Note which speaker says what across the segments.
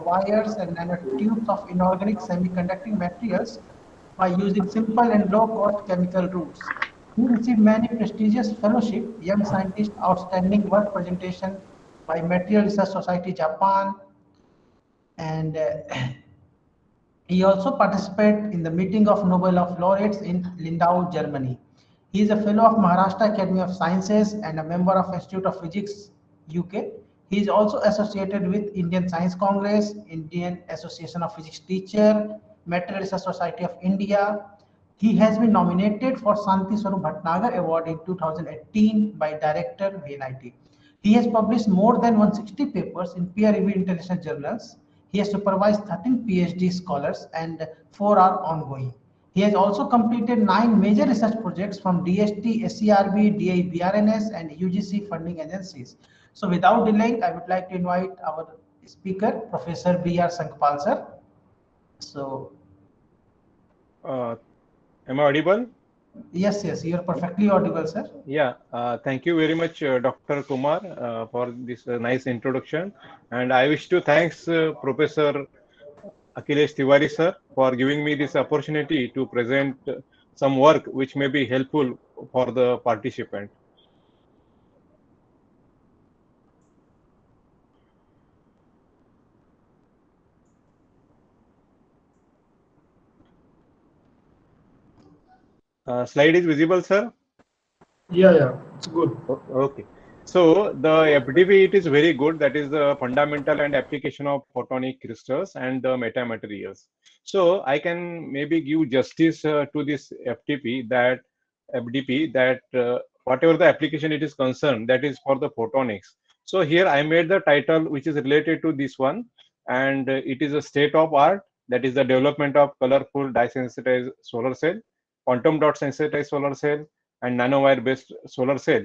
Speaker 1: nanowires and nanotubes of inorganic semiconducting materials by using simple and low-cost chemical routes. He received many prestigious fellowship, Young Scientist Outstanding Work Presentation by Material Research Society Japan, and he also participated in the meeting of Nobel of Laureates in Lindau, Germany. He is a fellow of Maharashtra Academy of Sciences and a member of Institute of Physics, UK. He is also associated with Indian Science Congress, Indian Association of Physics Teacher, Material Research Society of India. He has been nominated for Santi Swarup Bhatnagar Award in 2018 by Director VNIT. He has published more than 160 papers in peer-reviewed international journals. He has supervised 13 PhD scholars and 4 are ongoing. He has also completed 9 major research projects from DST, SCRB, DIBRNS, and UGC funding agencies. So without delaying, I would like to invite our speaker, Professor B.R. Sankpal sir. So,
Speaker 2: Uh, am I audible?
Speaker 1: yes, you're perfectly audible, sir.
Speaker 2: Yeah, thank you very much, Dr. Kumar, for this nice introduction. And I wish to thanks Professor Akhilesh Tiwari, sir, for giving me this opportunity to present some work which may be helpful for the participant. Slide is visible, sir?
Speaker 3: Yeah, it's good.
Speaker 2: Okay. So the FDP, it is very good. That is the fundamental and application of photonic crystals and the metamaterials. So I can maybe give justice to this FDP that whatever the application it is concerned, that is for the photonics. So here I made the title which is related to this one, and it is a state of art. That is the development of colorful dye-sensitized solar cell, quantum dot sensitized solar cell, and nanowire based solar cell.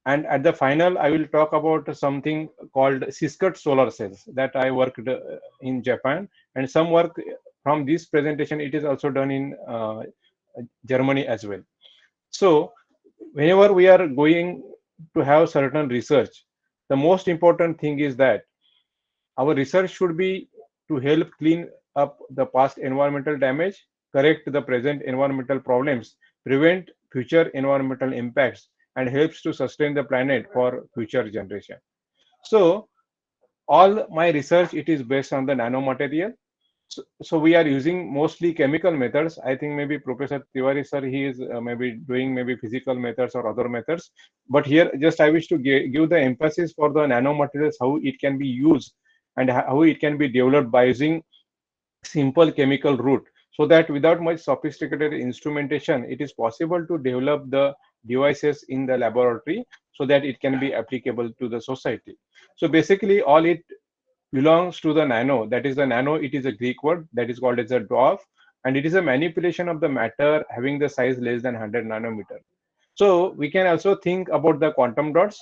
Speaker 2: And at the final, I will talk about something called Ciscut solar cells that I worked in Japan, and some work from this presentation it is also done in Germany as well. So whenever we are going to have certain research, the most important thing is that our research should be to help clean up the past environmental damage, correct the present environmental problems, prevent future environmental impacts, and helps to sustain the planet for future generation. So all my research it is based on the nanomaterial. So we are using mostly chemical methods. I think maybe Professor Tiwari sir, he is maybe doing maybe physical methods or other methods. But here just I wish to give the emphasis for the nanomaterials, how it can be used and how it can be developed by using simple chemical route, so that without much sophisticated instrumentation it is possible to develop the devices in the laboratory so that it can be applicable to the society. So basically all it belongs to the nano. That is the nano, it is a Greek word that is called as a dwarf, and it is a manipulation of the matter having the size less than 100 nanometer. So we can also think about the quantum dots,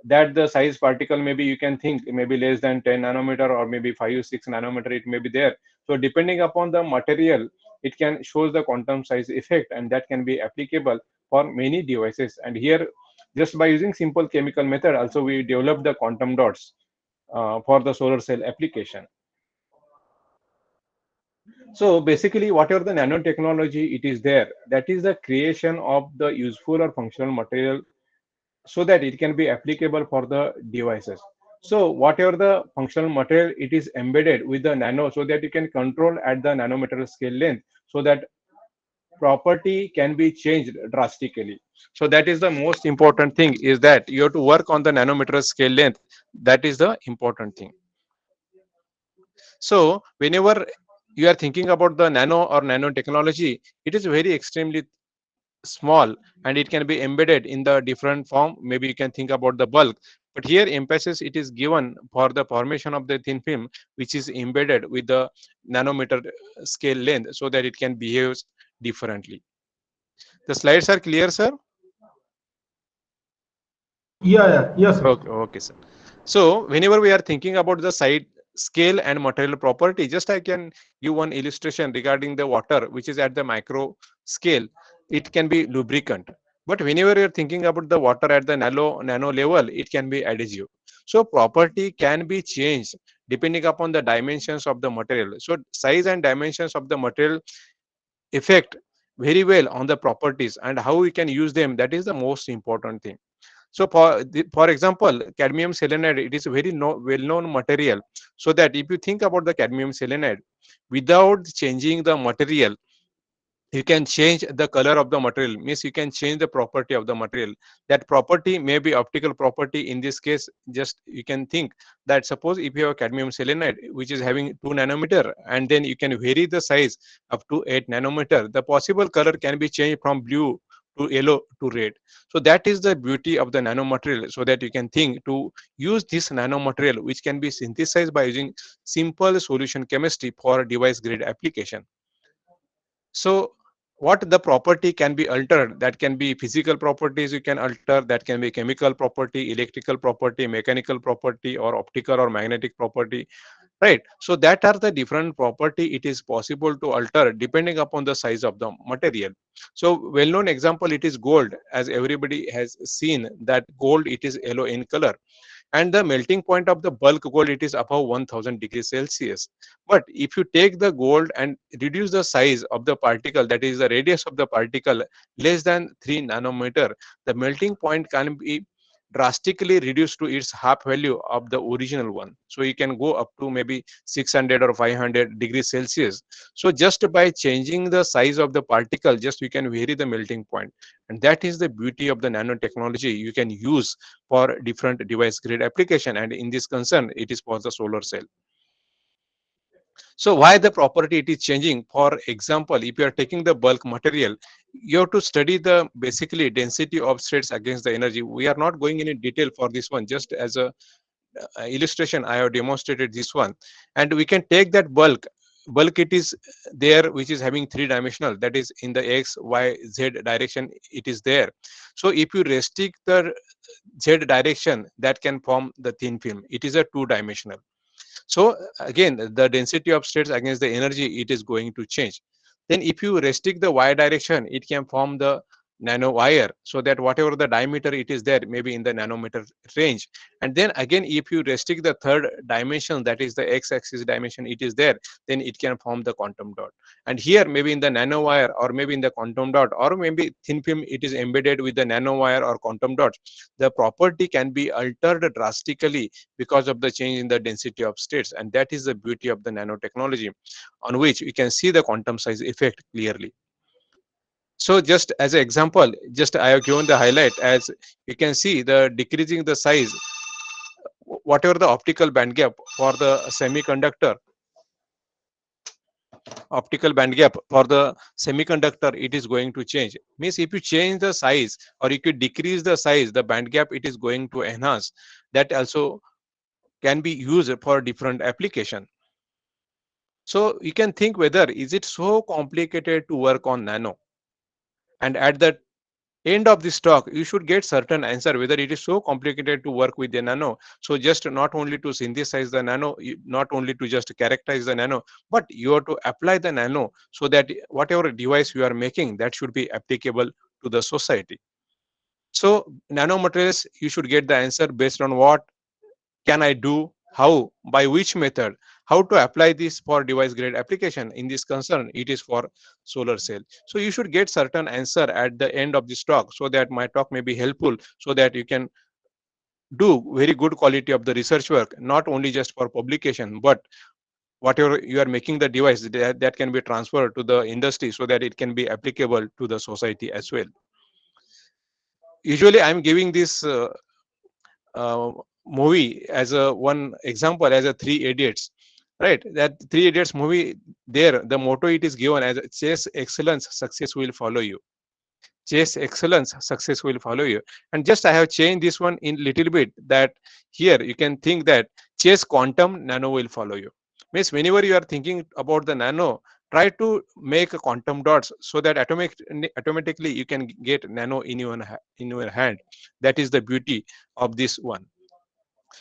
Speaker 2: that the size particle maybe you can think maybe less than 10 nanometer or maybe 5 6 nanometer it may be there. So depending upon the material, it can shows the quantum size effect, and that can be applicable for many devices. And here just by using simple chemical method also we develop the quantum dots for the solar cell application. So basically whatever the nanotechnology it is there, that is the creation of the useful or functional material so that it can be applicable for the devices. So whatever the functional material, it is embedded with the nano so that you can control at the nanometer scale length, so that property can be changed drastically. So that is the most important thing, is that you have to work on the nanometer scale length. That is the important thing. So whenever you are thinking about the nano or nanotechnology, it is very extremely small and it can be embedded in the different form. Maybe you can think about the bulk, but here emphasis it is given for the formation of the thin film which is embedded with the nanometer scale length so that it can behave differently. The slides are clear, sir?
Speaker 3: Yes, sir.
Speaker 2: Okay, sir. So whenever we are thinking about the side scale and material property, just I can give one illustration regarding the water, which is at the micro scale. It can be lubricant. But whenever you're thinking about the water at the nano level, it can be adhesive. So property can be changed depending upon the dimensions of the material. So size and dimensions of the material affect very well on the properties, and how we can use them, that is the most important thing. So for example, cadmium selenide, it is a very well-known material. So that if you think about the cadmium selenide, without changing the material, you can change the color of the material, means you can change the property of the material. That property may be optical property. In this case, just you can think that suppose if you have cadmium selenide which is having 2 nanometer, and then you can vary the size up to 8 nanometer, the possible color can be changed from blue to yellow to red. So that is the beauty of the nanomaterial. So that you can think to use this nanomaterial which can be synthesized by using simple solution chemistry for device grade application. So what the property can be altered, that can be physical properties you can alter, that can be chemical property, electrical property, mechanical property, or optical or magnetic property, right? So that are the different property it is possible to alter depending upon the size of the material. So well known example, it is gold. As everybody has seen that gold, it is yellow in color, and the melting point of the bulk gold, it is above 1000 degrees Celsius. But if you take the gold and reduce the size of the particle, that is the radius of the particle, less than 3 nanometer, the melting point can be drastically reduced to its half value of the original one. So you can go up to maybe 600 or 500 degrees Celsius. So just by changing the size of the particle, just you can vary the melting point. And that is the beauty of the nanotechnology you can use for different device grade application. And in this concern, it is for the solar cell. So why the property it is changing? For example, if you are taking the bulk material, you have to study the basically density of states against the energy. We are not going in detail for this one, just as a illustration I have demonstrated this one. And we can take that bulk, it is there, which is having 3-dimensional, that is in the x, y, z direction, it is there. So if you restrict the z direction, that can form the thin film. It is a 2-dimensional. So again, the density of states against the energy, it is going to change. Then if you restrict the y direction, it can form the nanowire, so that whatever the diameter it is there, maybe in the nanometer range. And then again, if you restrict the third dimension, that is the x-axis dimension, it is there, then it can form the quantum dot. And here maybe in the nanowire, or maybe in the quantum dot, or maybe thin film, it is embedded with the nanowire or quantum dots, the property can be altered drastically because of the change in the density of states. And that is the beauty of the nanotechnology, on which we can see the quantum size effect clearly. So just as an example, just I have given the highlight. As you can see, the decreasing the size, whatever the optical band gap for the semiconductor, it is going to change. Means if you change the size, or if you decrease the size, the band gap, it is going to enhance. That also can be used for different application. So you can think whether is it so complicated to work on nano, and at the end of this talk you should get certain answer whether it is so complicated to work with the nano. So just not only to synthesize the nano, not only to just characterize the nano, but you have to apply the nano, so that whatever device you are making, that should be applicable to the society. So nanomaterials, you should get the answer based on what can I do, how, by which method, how to apply this for device grade application. In this concern, it is for solar cell. So you should get certain answer at the end of this talk, so that my talk may be helpful, so that you can do very good quality of the research work, not only just for publication, but whatever you are making the device, that can be transferred to the industry, so that it can be applicable to the society as well. Usually I am giving this uh, movie as a one example, as a Three Idiots, right? That Three Idiots movie, there the motto it is given as chase excellence, success will follow you. Chase excellence, success will follow you. And just I have changed this one in little bit, that here you can think that chase quantum, nano will follow you. Means whenever you are thinking about the nano, try to make a quantum dots, so that automatically you can get nano in your hand. That is the beauty of this one.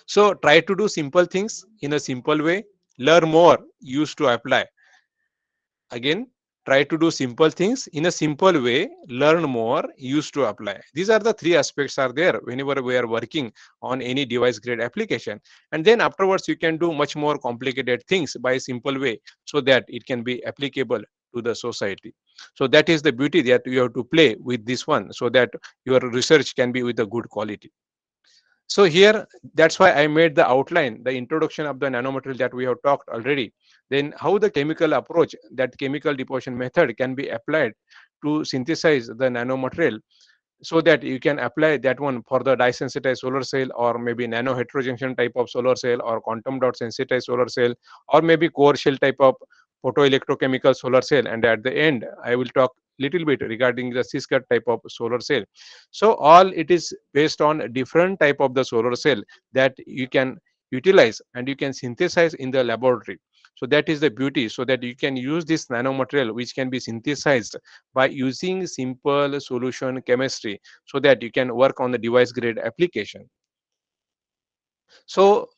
Speaker 2: So try to do simple things in a simple way, learn more, use to apply. Again, try to do simple things in a simple way, learn more, use to apply. These are the three aspects are there whenever we are working on any device grade application. And then afterwards you can do much more complicated things by a simple way, so that it can be applicable to the society. So that is the beauty that you have to play with this one, so that your research can be with a good quality. So here, that's why I made the outline, the introduction of the nanomaterial that we have talked already. Then how the chemical approach, that chemical deposition method can be applied to synthesize the nanomaterial, so that you can apply that one for the dye sensitized solar cell, or maybe nano heterojunction type of solar cell, or quantum dot sensitized solar cell, or maybe core shell type of photoelectrochemical solar cell. And at the end I will talk little bit regarding the ciscut type of solar cell. So all it is based on different type of the solar cell that you can utilize and you can synthesize in the laboratory. So that is the beauty, so that you can use this nanomaterial which can be synthesized by using simple solution chemistry, so that you can work on the device grade application. So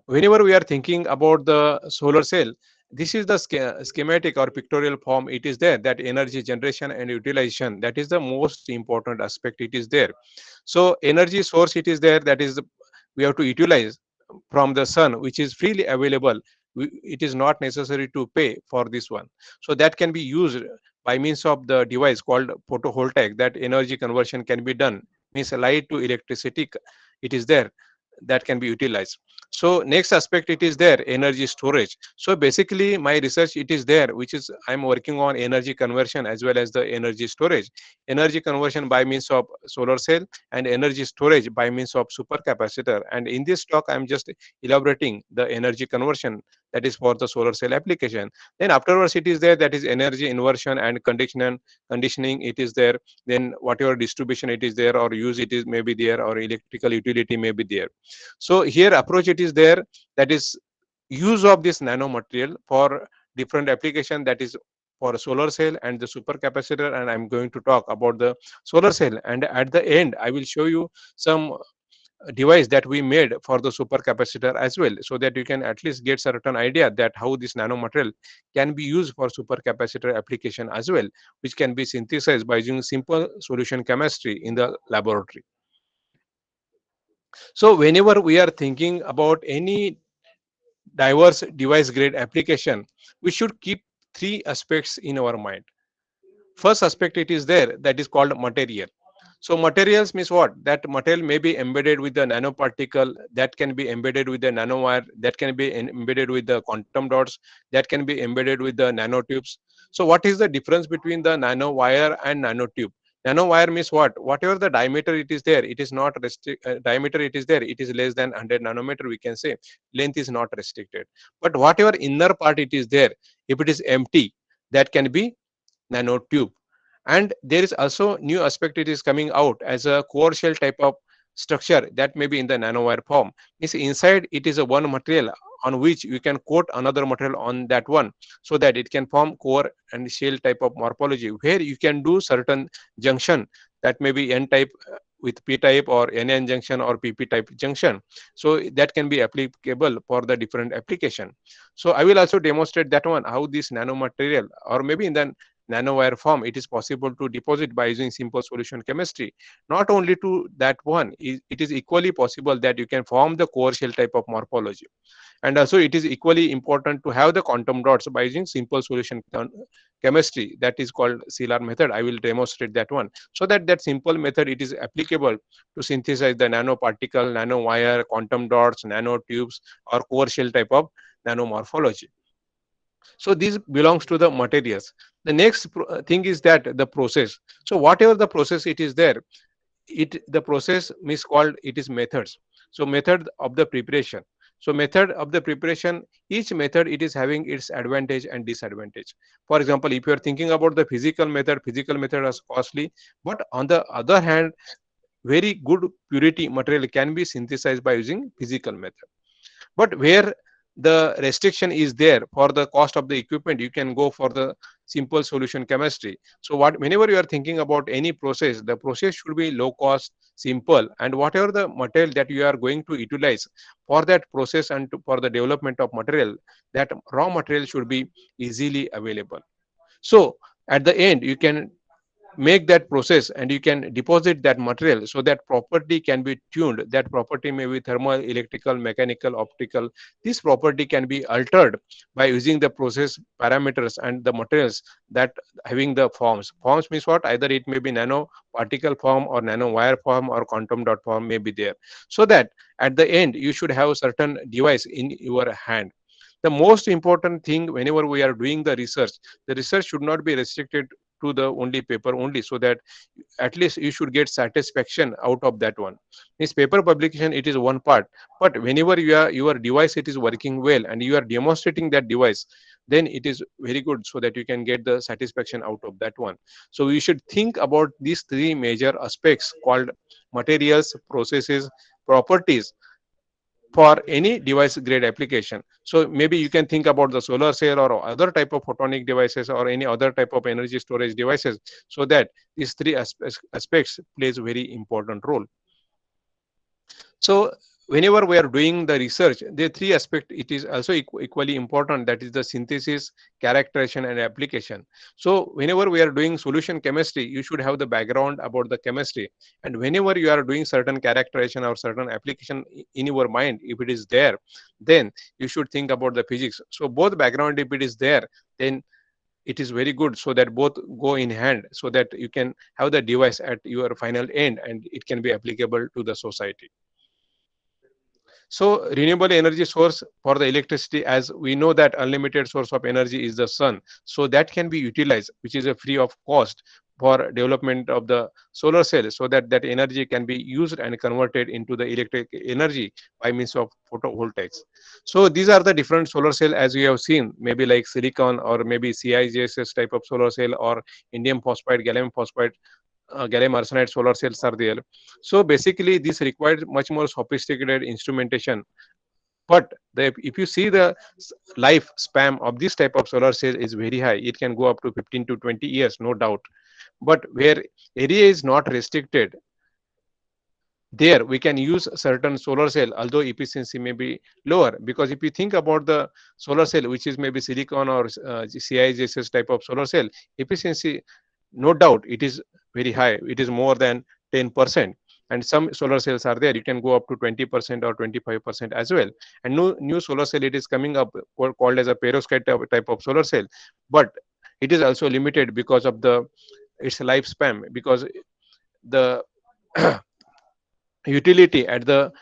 Speaker 2: whenever we are thinking about the solar cell, this is the schematic or pictorial form. It is there, that energy generation and utilization, that is the most important aspect. It is there. So energy source, it is there, that is we have to utilize from the sun, which is freely available. It is not necessary to pay for this one. So that can be used by means of the device called photovoltaic, that energy conversion can be done, means light to electricity. It is there, that can be utilized. So next aspect, it is there, energy storage. So basically my research, it is there, which is I'm working on energy conversion as well as the energy storage. Energy conversion by means of solar cell, and energy storage by means of supercapacitor. And in this talk I'm just elaborating the energy conversion, that is for the solar cell application. Then afterwards it is there, that is energy inversion and conditioning, it is there. Then whatever distribution it is there, or use it is maybe there, or electrical utility may be there. So here approach it is there, that is use of this nanomaterial for different application, that is for solar cell and the supercapacitor. And I'm going to talk about the solar cell, and at the end I will show you some device that we made for the supercapacitor as well, so that you can at least get certain idea that how this nanomaterial can be used for supercapacitor application as well, which can be synthesized by using simple solution chemistry in the laboratory. So whenever we are thinking about any diverse device grade application, we should keep three aspects in our mind. First aspect, it is there, that is called material. So materials means what? That material may be embedded with the nanoparticle, that can be embedded with the nanowire, that can be embedded with the quantum dots, that can be embedded with the nanotubes. So what is the difference between the nanowire and nanotube? Nanowire means what? Whatever the diameter it is there, it is not diameter it is there, it is less than 100 nanometer, we can say. Length is not restricted. But whatever inner part it is there, if it is empty, that can be nanotube. And there is also new aspect, it is coming out as a core shell type of structure, that may be in the nanowire form. Means inside it is a one material on which you can coat another material on that one, so that it can form core and shell type of morphology, where you can do certain junction, that may be n type with p type, or nn junction, or pp type junction. So that can be applicable for the different application. So I will also demonstrate that one, how this nanomaterial, or maybe in the nanowire form, it is possible to deposit by using simple solution chemistry. Not only to that one, it is equally possible that you can form the core shell type of morphology. And also it is equally important to have the quantum dots by using simple solution chemistry, that is called CLR method. I will demonstrate that one, so that that simple method, it is applicable to synthesize the nanoparticle, nanowire, quantum dots, nanotubes, or core shell type of nanomorphology. So this belongs to the materials. The next thing is that the process. So whatever the process it is there, the process is called, it is methods. So method of the preparation. So method of the preparation, each method it is having its advantage and disadvantage. For example, if you are thinking about the physical method is costly, but on the other hand, very good purity material can be synthesized by using physical method. But where the restriction is there for the cost of the equipment, you can go for the simple solution chemistry. So whenever you are thinking about any process, the process should be low cost, simple, and whatever the material that you are going to utilize for that process and for the development of material, that raw material should be easily available. So at the end, you can make that process and you can deposit that material, so that property can be tuned. That property may be thermal, electrical, mechanical, optical. This property can be altered by using the process parameters and the materials that having the forms means what, either it may be nano particle form or nano wire form or quantum dot form may be there, so that at the end you should have a certain device in your hand. The most important thing whenever we are doing the research should not be restricted to the only paper only, so that at least you should get satisfaction out of that one. This paper publication, it is one part, but whenever your device it is working well and you are demonstrating that device, then it is very good, so that you can get the satisfaction out of that one. So we should think about these three major aspects called materials, processes, properties for any device grade application. So maybe you can think about the solar cell or other type of photonic devices or any other type of energy storage devices, so that these three aspects plays very important role. So whenever we are doing the research, the three aspect it is also equally important, that is the synthesis, characterization and application. So whenever we are doing solution chemistry, you should have the background about the chemistry, and whenever you are doing certain characterization or certain application in your mind, if it is there, then you should think about the physics. So both background if it is there, then it is very good, so that both go in hand, so that you can have the device at your final end and it can be applicable to the society. So renewable energy source for the electricity, as we know that unlimited source of energy is the sun. So that can be utilized, which is a free of cost for development of the solar cell, so that that energy can be used and converted into the electric energy by means of photovoltaics. So these are the different solar cell as we have seen, maybe like silicon or maybe CIGSS type of solar cell or indium phosphide, gallium phosphide, gallium arsenide solar cells are there. So basically, this requires much more sophisticated instrumentation. But if you see the life span of this type of solar cell is very high, it can go up to 15 to 20 years, no doubt. But where area is not restricted, there we can use certain solar cell, although efficiency may be lower. Because if you think about the solar cell, which is maybe silicon or CIGSS type of solar cell, efficiency, no doubt it is very high, it is more than 10%. And some solar cells are there, you can go up to 20% or 25% as well. And new solar cell it is coming up called as a perovskite type of solar cell, but it is also limited because of the its lifespan, because the utility at the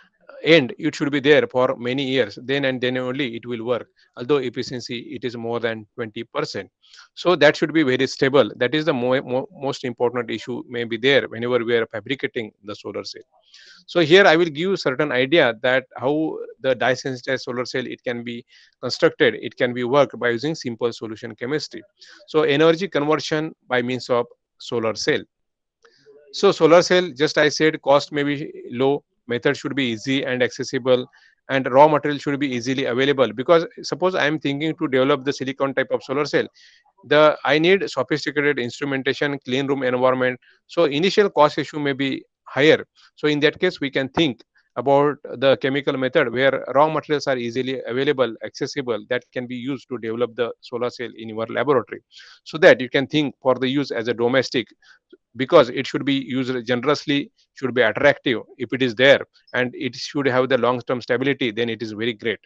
Speaker 2: end it should be there for many years, then and then only it will work, although efficiency it is more than 20%. So that should be very stable. That is the most important issue may be there whenever we are fabricating the solar cell. So here I will give you certain idea that how the dye sensitized solar cell it can be constructed, it can be worked by using simple solution chemistry. So energy conversion by means of solar cell. So solar cell, just I said, cost may be low, method should be easy and accessible, and raw material should be easily available. Because suppose I am thinking to develop the silicon type of solar cell, the I need sophisticated instrumentation, clean room environment. So initial cost issue may be higher. So in that case, we can think about the chemical method where raw materials are easily available, accessible, that can be used to develop the solar cell in your laboratory, so that you can think for the use as a domestic, because it should be used generously, should be attractive if it is there, and it should have the long term stability, then it is very great.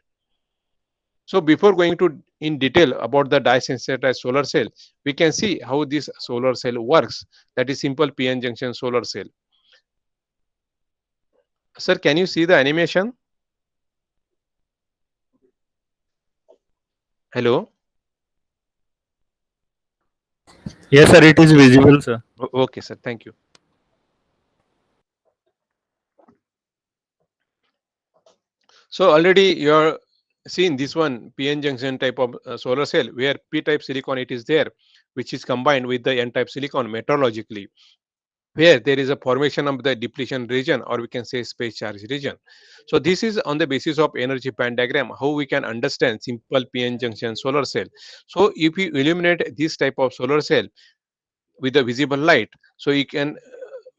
Speaker 2: So before going to in detail about the dye sensitized solar cell, we can see how this solar cell works. That is simple PN junction solar cell. Sir, can you see the animation? Hello.
Speaker 4: Yes, sir, it is visible, sir.
Speaker 2: Okay, sir. Thank you. So already you are seeing this one PN junction type of solar cell where P type silicon it is there, which is combined with the N type silicon metrologically, where there is a formation of the depletion region, or we can say space charge region. So this is on the basis of energy band diagram how we can understand simple PN junction solar cell. So if you illuminate this type of solar cell with the visible light, so you can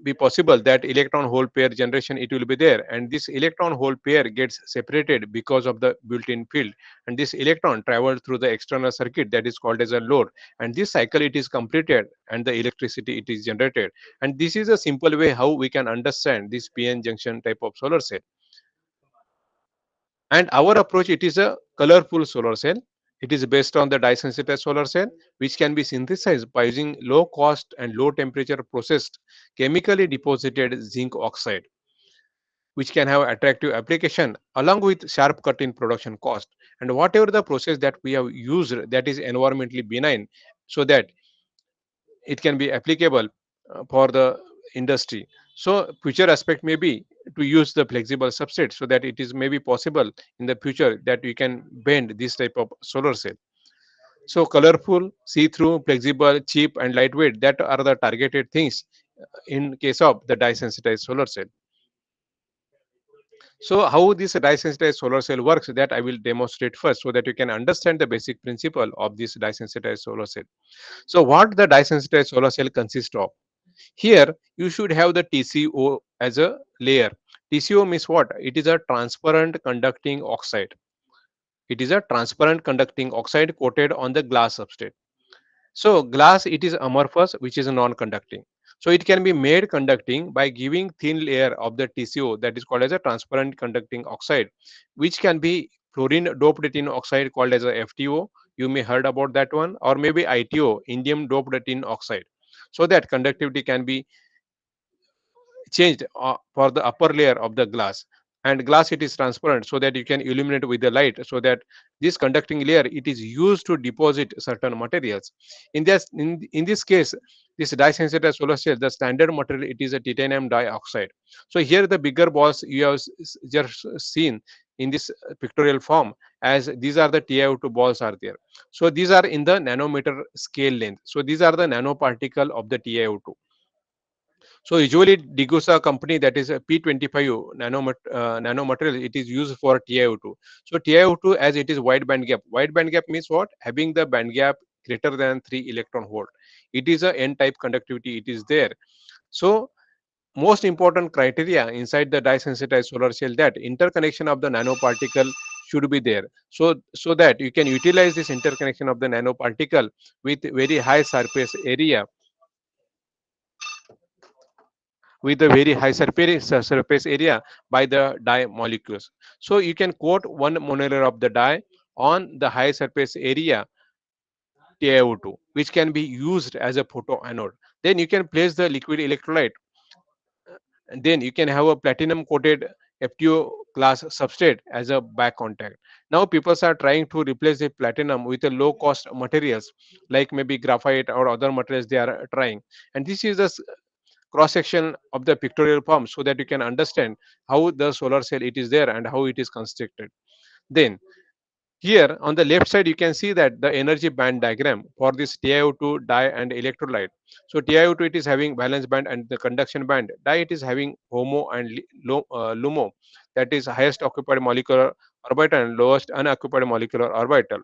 Speaker 2: be possible that electron hole pair generation it will be there, and this electron hole pair gets separated because of the built-in field, and this electron travels through the external circuit that is called as a load, and this cycle it is completed and the electricity it is generated. And this is a simple way how we can understand this PN junction type of solar cell. And our approach, it is a colorful solar cell. It is based on the dye sensitized solar cell, which can be synthesized by using low cost and low temperature processed chemically deposited zinc oxide, which can have attractive application along with sharp cut in production cost. And whatever the process that we have used that is environmentally benign, so that it can be applicable for the industry. So future aspect may be to use the flexible substrate, so that it is maybe possible in the future that we can bend this type of solar cell. So colorful, see-through, flexible, cheap and lightweight, that are the targeted things in case of the dye sensitized solar cell. So how this dye sensitized solar cell works, that I will demonstrate first, so that you can understand the basic principle of this dye sensitized solar cell. So what the dye sensitized solar cell consists of? Here you should have the TCO as a layer. TCO means what? It is a transparent conducting oxide. It is a transparent conducting oxide coated on the glass substrate. So glass, it is amorphous, which is non-conducting. So it can be made conducting by giving thin layer of the TCO, that is called as a transparent conducting oxide, which can be fluorine doped tin oxide called as a FTO. You may heard about that one, or maybe ITO, indium doped tin oxide. So that conductivity can be changed for the upper layer of the glass. And glass, it is transparent, so that you can illuminate with the light, so that this conducting layer it is used to deposit certain materials. In this case, this dye sensitized solar cell, the standard material, it is a titanium dioxide. So here the bigger balls you have just seen in this pictorial form, as these are the TiO2 balls are there. So these are in the nanometer scale length. So these are the nanoparticle of the TiO2. So usually Degussa company, that is a P25 nanomaterial, it is used for TiO2. So TiO2, as it is wide band gap. Wide band gap means what? Having the band gap greater than 3 electron volt. It is a N type conductivity, it is there. So most important criteria inside the dye sensitized solar cell, that interconnection of the nanoparticle should be there. So that you can utilize this interconnection of the nanoparticle with very high surface area by the dye molecules. So you can coat one monomer of the dye on the high surface area TiO2, which can be used as a photoanode. Then you can place the liquid electrolyte, and then you can have a platinum coated FTO class substrate as a back contact. Now people are trying to replace the platinum with a low cost materials, like maybe graphite or other materials they are trying. And this is the cross section of the pictorial form, so that you can understand how the solar cell it is there and how it is constructed. Then here on the left side you can see that the energy band diagram for this TiO2 dye and electrolyte. So TiO2 it is having valence band and the conduction band. Dye it is having HOMO and LUMO, that is highest occupied molecular orbital and lowest unoccupied molecular orbital.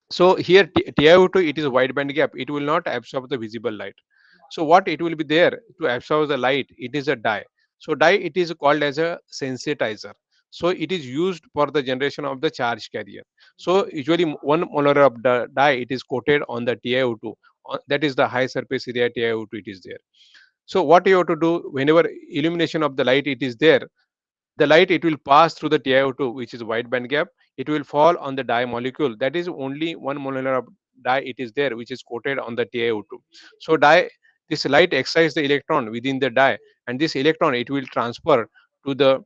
Speaker 2: So here TiO2 it is wide band gap, it will not absorb the visible light. So what it will be there to absorb the light, it is a dye. So dye it is called as a sensitizer. So it is used for the generation of the charge carrier. So usually one molar of the dye it is coated on the TiO2, that is the high surface area TiO2 it is there. So what you have to do, whenever illumination of the light it is there, the light it will pass through the TiO2, which is wide band gap. It will fall on the dye molecule, that is only one molar of dye it is there, which is coated on the TiO2. So dye, this light excites the electron within the dye, and this electron it will transfer to the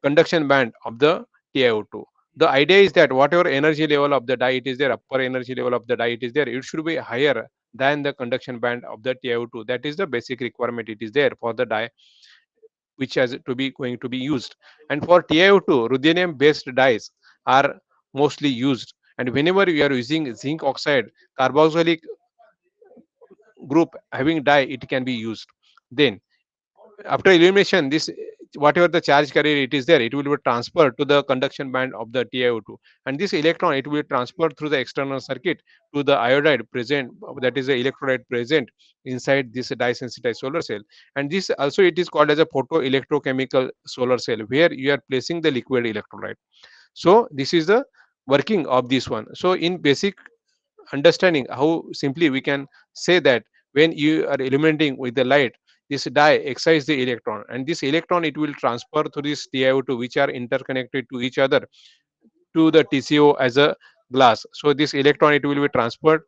Speaker 2: conduction band of the TiO2. The idea is that whatever energy level of the dye it is there, upper energy level of the dye it is there, it should be higher than the conduction band of the TiO2. That is the basic requirement it is there for the dye which has to be going to be used. And for TiO2, ruthenium based dyes are mostly used. And whenever we are using zinc oxide, carboxylic group having dye, it can be used. Then after illumination, this whatever the charge carrier it is there, it will be transferred to the conduction band of the TiO2, and this electron it will be transferred through the external circuit to the iodide present, that is the electrolyte present inside this dye sensitized solar cell. And this also it is called as a photoelectrochemical solar cell, where you are placing the liquid electrolyte. So this is the working of this one. So in basic understanding, how simply we can say that when you are illuminating with the light, this dye excites the electron, and this electron it will transfer to this TiO2, which are interconnected to each other, to the TCO as a glass. So this electron it will be transferred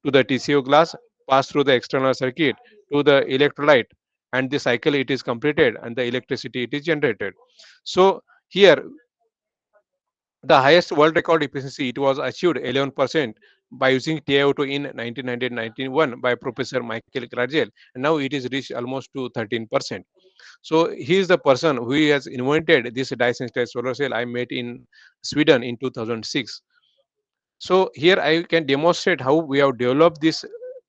Speaker 2: to the TCO glass, pass through the external circuit to the electrolyte, and the cycle it is completed, and the electricity it is generated. So here the highest world record efficiency it was achieved 11% by using TiO2 in 1991 by Professor Michael Gradzel, and now it is reached almost to 13%. So he is the person who has invented this dye-sensitized solar cell. I met in Sweden in 2006. So here I can demonstrate how we have developed this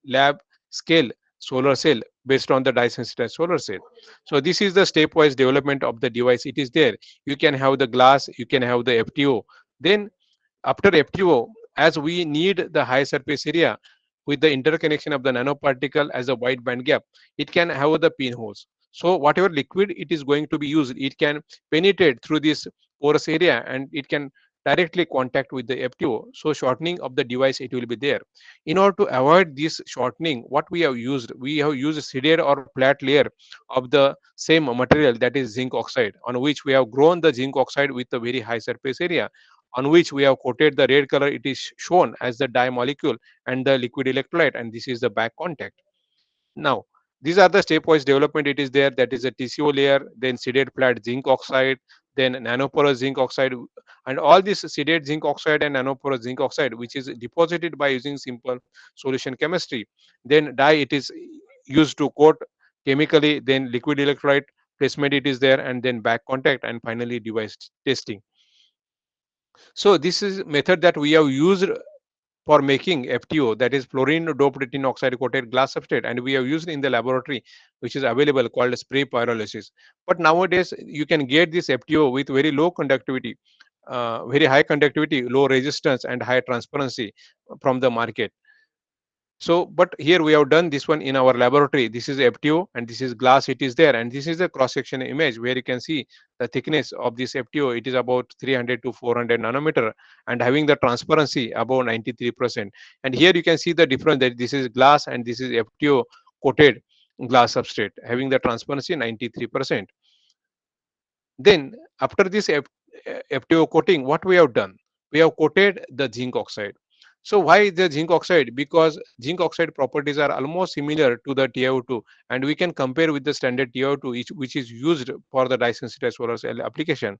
Speaker 2: lab scale solar cell based on the dye sensitized solar cell. So this is the stepwise development of the device. It is there. You can have the glass, you can have the FTO. Then after FTO, as we need the high surface area with the interconnection of the nanoparticle as a wide band gap, it can have the pinholes. So whatever liquid it is going to be used, it can penetrate through this porous area, and it can directly contact with the FTO. So shortening of the device it will be there. In order to avoid this shortening, what we have used a seeded or flat layer of the same material, that is zinc oxide, on which we have grown the zinc oxide with a very high surface area, on which we have coated the red color. It is shown as the dye molecule and the liquid electrolyte, and this is the back contact. Now these are the stepwise development it is there, that is a TCO layer, then seeded flat zinc oxide, then nanoporous zinc oxide, and all this seeded zinc oxide and nanoporous zinc oxide which is deposited by using simple solution chemistry. Then dye it is used to coat chemically, then liquid electrolyte placement it is there, and then back contact, and finally device testing. So this is method that we have used for making FTO, that is fluorine doped tin oxide coated glass substrate, and we have used in the laboratory, which is available, called spray pyrolysis. But nowadays you can get this FTO with very low conductivity, very high conductivity, low resistance, and high transparency from the market. So but here we have done this one in our laboratory. This is FTO and this is glass it is there, and this is a cross section image where you can see the thickness of this FTO. It is about 300 to 400 nanometer and having the transparency above 93%. And here you can see the difference, that this is glass and this is FTO coated glass substrate having the transparency 93%. Then after this FTO coating, what we have done, we have coated the zinc oxide. So why the zinc oxide? Because zinc oxide properties are almost similar to the TiO2, and we can compare with the standard TiO2 which is used for the dye sensitized solar cell application.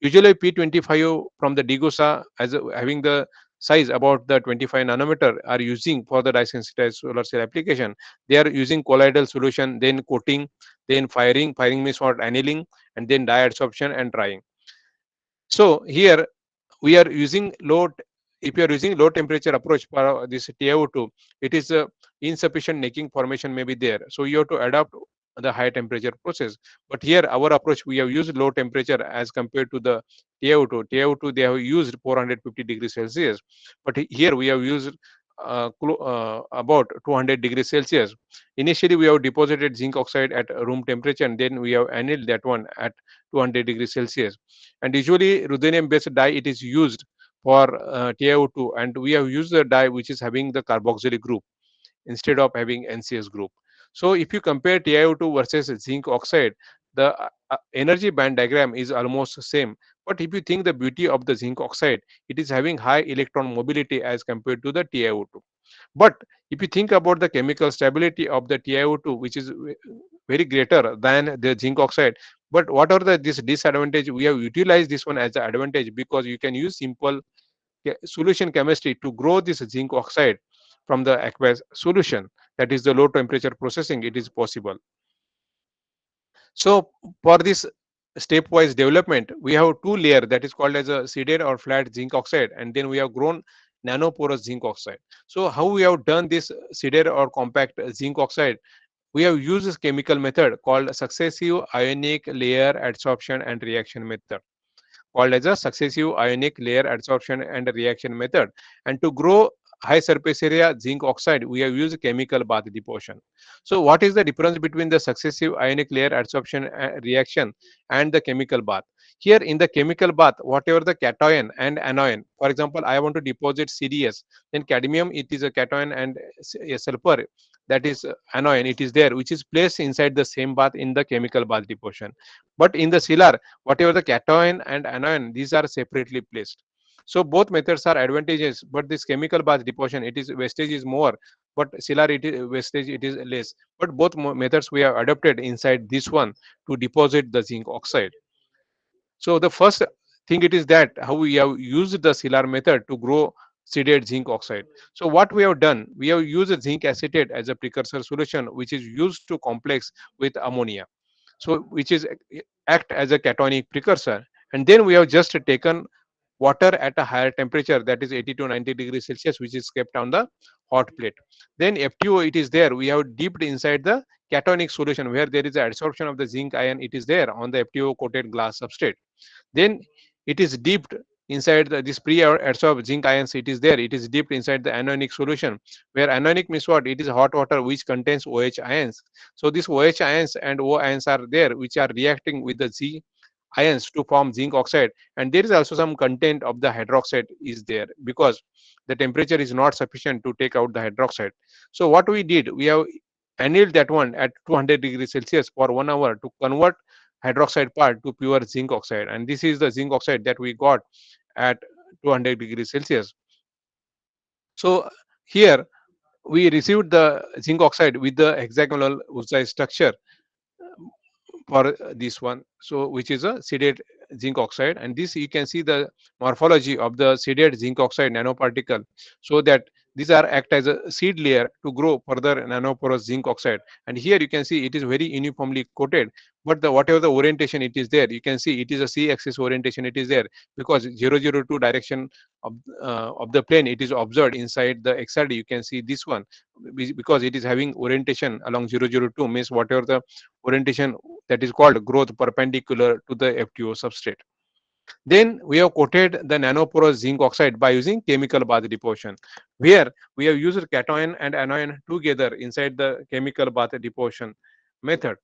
Speaker 2: Usually P25 from the Degussa having the size about the 25 nanometer are using for the dye sensitized solar cell application. They are using colloidal solution, then coating, then firing means what, annealing, and then dye adsorption and drying. So here we are using if you are using low temperature approach for this TiO2, it is insufficient necking formation may be there. So you have to adapt the high temperature process. But here our approach, we have used low temperature as compared to the TiO2. TiO2 they have used 450 degrees Celsius, but here we have used about 200 degrees Celsius. Initially we have deposited zinc oxide at room temperature, and then we have annealed that one at 200 degrees Celsius. And usually ruthenium based dye it is used for TiO2, and we have used the dye which is having the carboxylic group instead of having NCS group. So if you compare TiO2 versus zinc oxide, the energy band diagram is almost the same. But if you think the beauty of the zinc oxide, it is having high electron mobility as compared to the TiO2. But if you think about the chemical stability of the TiO2, which is very greater than the zinc oxide, but what are this disadvantage? We have utilized this one as an advantage, because you can use simple solution chemistry to grow this zinc oxide from the aqueous solution. That is the low temperature processing, it is possible. So for this stepwise development, we have two layer, that is called as a seeded or flat zinc oxide, and then we have grown nanoporous zinc oxide. So how we have done this seeded or compact zinc oxide? we have used this chemical method called successive ionic layer adsorption and reaction method, called as a successive ionic layer adsorption and reaction method. And to grow high surface area zinc oxide, we have used chemical bath deposition. So what is the difference between the successive ionic layer adsorption reaction and the chemical bath? Here in the chemical bath, whatever the cation and anion, for example, I want to deposit CDS, then cadmium, it is a cation, and sulfur, that is anion, it is there, which is placed inside the same bath in the chemical bath deposition. But in the Silar, whatever the cation and anion, these are separately placed. So both methods are advantageous, but this chemical bath deposition, it is wastage is more, but Silar, it is wastage, it is less. But both methods we have adopted inside this one to deposit the zinc oxide. So the first thing it is that how we have used the Silar method to grow seeded zinc oxide. So what we have done, we have used zinc acetate as a precursor solution, which is used to complex with ammonia, so which is act as a cationic precursor. And then we have just taken water at a higher temperature, that is 80 to 90 degrees Celsius, which is kept on the hot plate. Then FTO, it is there, we have dipped inside the cationic solution where there is adsorption of the zinc ion, it is there on the FTO coated glass substrate. Then it is dipped inside this pre-adsorbed zinc ions, it is there, it is dipped inside the anionic solution, where anionic means what, it is hot water which contains OH ions. So these OH ions and O ions are there, which are reacting with the Z ions to form zinc oxide. And there is also some content of the hydroxide is there, because the temperature is not sufficient to take out the hydroxide. So what we did, we have annealed that one at 200 degrees Celsius for 1 hour to convert hydroxide part to pure zinc oxide. And this is the zinc oxide that we got at 200 degrees Celsius. So here we received the zinc oxide with the hexagonal Urdjah structure for this one, so which is a seeded zinc oxide. And this you can see the morphology of the seeded zinc oxide nanoparticle, so that these are act as a seed layer to grow further nanoporous zinc oxide. And here you can see it is very uniformly coated, but the whatever the orientation it is there, you can see it is a C axis orientation, it is there because 002 direction of the plane it is observed inside the XRD. You can see this one because it is having orientation along 002, means whatever the orientation, that is called growth perpendicular to the FTO substrate. Then we have coated the nanoporous zinc oxide by using chemical bath deposition, where we have used cation and anion together inside the chemical bath deposition method.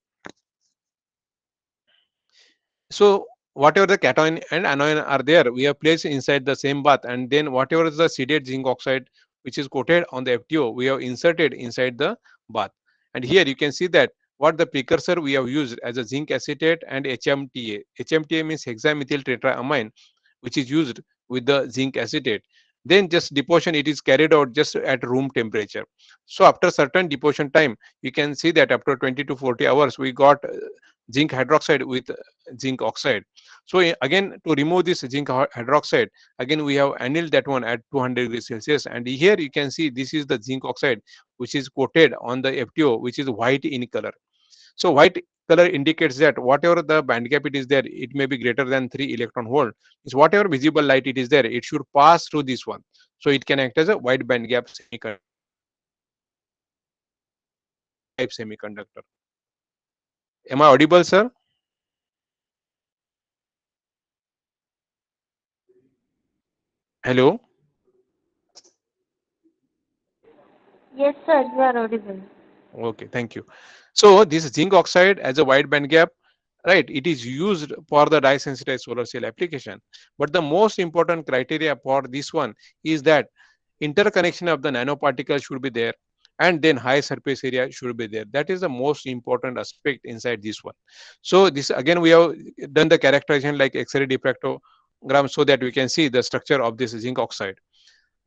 Speaker 2: So whatever the cation and anion are there, we have placed inside the same bath, and then whatever is the seeded zinc oxide which is coated on the FTO, we have inserted inside the bath. And here you can see that what the precursor we have used as a zinc acetate and HMTA. HMTA means hexamethyl tetraamine, which is used with the zinc acetate. Then just deposition, it is carried out just at room temperature. So after certain deposition time, you can see that after 20 to 40 hours, we got zinc hydroxide with zinc oxide. So again, to remove this zinc hydroxide, again we have annealed that one at 200 degrees Celsius. And here you can see this is the zinc oxide which is coated on the FTO, which is white in color. So white color indicates that whatever the band gap it is there, it may be greater than 3 electron volt. Is whatever visible light it is there, it should pass through this one. So it can act as a wide band gap semiconductor. Type semiconductor. Am I audible, sir? Hello.
Speaker 5: Yes, sir, you are audible.
Speaker 2: Okay, thank you. So this zinc oxide as a wide band gap, right, it is used for the dye sensitized solar cell application. But the most important criteria for this one is that interconnection of the nanoparticles should be there, and then high surface area should be there. That is the most important aspect inside this one. So this again we have done the characterization like X-ray diffractogram, so that we can see the structure of this zinc oxide.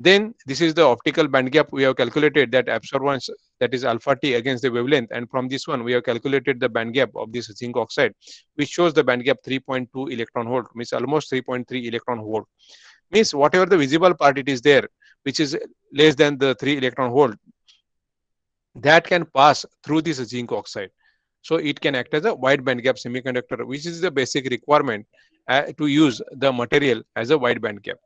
Speaker 2: Then this is the optical band gap. We have calculated that absorbance, that is alpha T against the wavelength, and from this one we have calculated the band gap of this zinc oxide, which shows the band gap 3.2 electron volt, means almost 3.3 electron volt. Means whatever the visible part it is there, which is less than the 3 electron volt, that can pass through this zinc oxide. So it can act as a wide band gap semiconductor, which is the basic requirement to use the material as a wide band gap.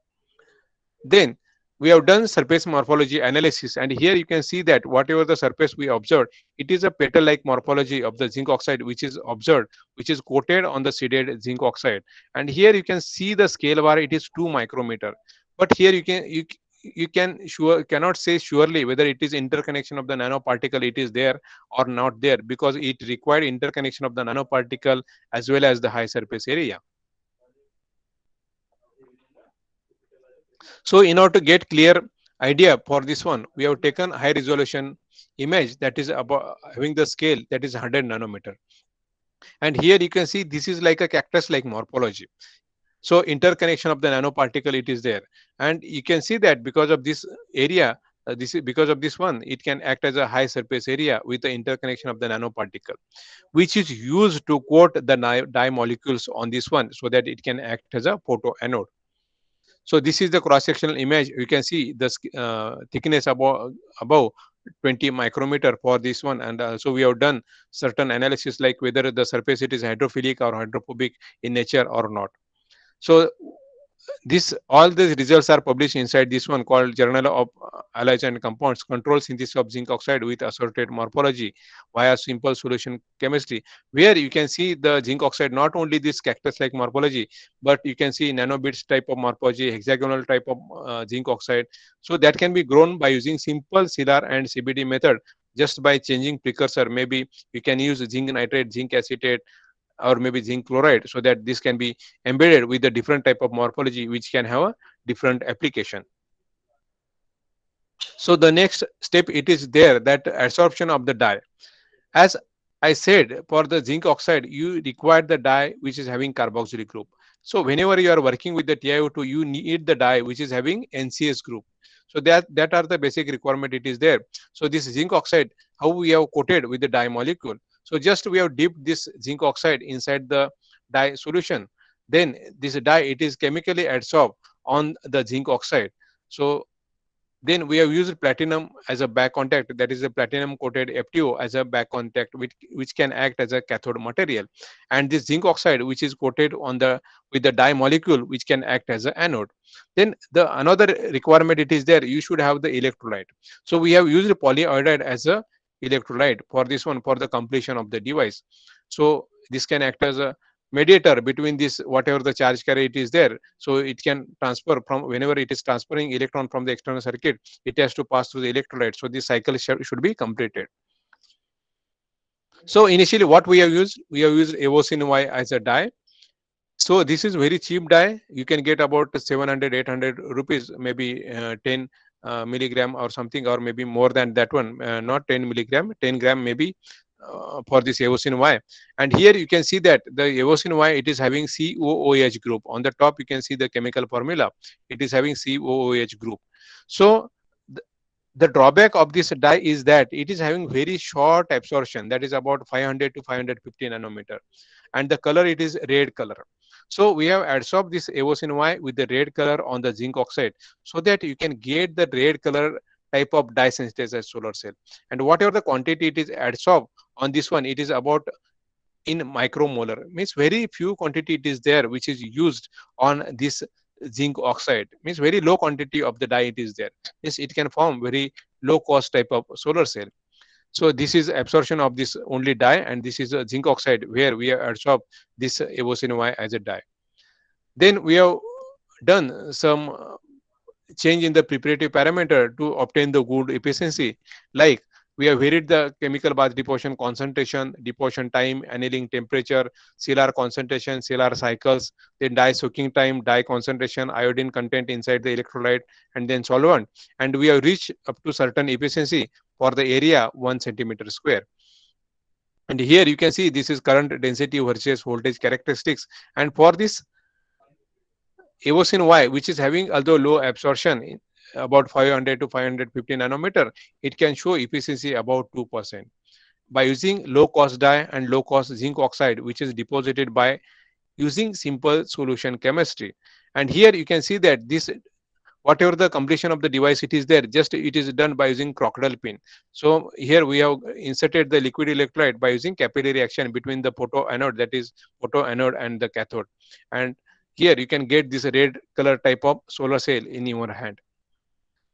Speaker 2: Then we have done surface morphology analysis, and here you can see that whatever the surface we observed, it is a petal like morphology of the zinc oxide which is observed, which is coated on the seeded zinc oxide. And here you can see the scale bar, it is 2 micrometer. But here you cannot say surely whether it is interconnection of the nanoparticle it is there or not there, because it required interconnection of the nanoparticle as well as the high surface area. So in order to get clear idea for this one, we have taken high resolution image that is about having the scale that is 100 nanometer. And here you can see this is like a cactus like morphology. So interconnection of the nanoparticle it is there. And you can see that because of this area, this is because of this one, it can act as a high surface area with the interconnection of the nanoparticle, which is used to coat the dye molecules on this one so that it can act as a photoanode. So this is the cross-sectional image. You can see the thickness above 20 micrometer for this one, and also we have done certain analysis like whether the surface it is hydrophilic or hydrophobic in nature or not. So this all these results are published inside this one called Journal of Alloys and Compounds, Control Synthesis of Zinc Oxide with Associated Morphology via Simple Solution Chemistry, where you can see the zinc oxide not only this cactus like morphology, but you can see nanobits type of morphology, hexagonal type of zinc oxide. So that can be grown by using simple CLR and CBD method, just by changing precursor. Maybe you can use zinc nitrate, zinc acetate, or maybe zinc chloride, so that this can be embedded with a different type of morphology which can have a different application. So the next step it is there, that absorption of the dye. As I said, for the zinc oxide you require the dye which is having carboxylic group. So whenever you are working with the TiO2, you need the dye which is having NCS group. So that are the basic requirement it is there. So this zinc oxide, how we have coated with the dye molecule. So just we have dipped this zinc oxide inside the dye solution. Then this dye it is chemically adsorbed on the zinc oxide. So then we have used platinum as a back contact, that is a platinum coated FTO as a back contact, which can act as a cathode material. And this zinc oxide which is coated on the with the dye molecule which can act as an anode. Then the another requirement it is there, you should have the electrolyte. So we have used polyiodide as a electrolyte for this one, for the completion of the device. So this can act as a mediator between this whatever the charge carrier it is there. So it can transfer from, whenever it is transferring electron from the external circuit, it has to pass through the electrolyte. So this cycle should be completed. So initially what we have used evosin Y as a dye. So this is very cheap dye. You can get about 700 800 rupees, maybe 10 milligram or something, or maybe more than that one, not 10 milligram, 10 gram maybe, for this evosin Y. And here you can see that the evosin Y, it is having COOH group. On the top you can see the chemical formula, it is having COOH group. So the drawback of this dye is that it is having very short absorption, that is about 500 to 550 nanometer, and the color it is red color. So we have adsorbed this evosin Y with the red color on the zinc oxide, so that you can get the red color type of dye sensitized solar cell. And whatever the quantity it is adsorbed on this one, it is about in micromolar, means very few quantity it is there which is used on this zinc oxide, means very low quantity of the dye it is there. Yes, it can form very low cost type of solar cell. So this is absorption of this only dye, and this is a zinc oxide where we have adsorbed this evosin Y as a dye. Then we have done some change in the preparative parameter to obtain the good efficiency, like we have varied the chemical bath deposition concentration, deposition time, annealing temperature, CLR concentration, CLR cycles, then dye soaking time, dye concentration, iodine content inside the electrolyte, and then solvent. And we have reached up to certain efficiency for the area 1 centimeter square. And here you can see this is current density versus voltage characteristics. And for this evosin Y, which is having although low absorption, about 500 to 550 nanometer, it can show efficiency about 2% by using low cost dye and low cost zinc oxide, which is deposited by using simple solution chemistry. And here you can see that this, whatever the completion of the device it is there, just it is done by using crocodile pin. So here we have inserted the liquid electrolyte by using capillary action between the photoanode, that is photoanode, and the cathode. And here you can get this red color type of solar cell in your hand.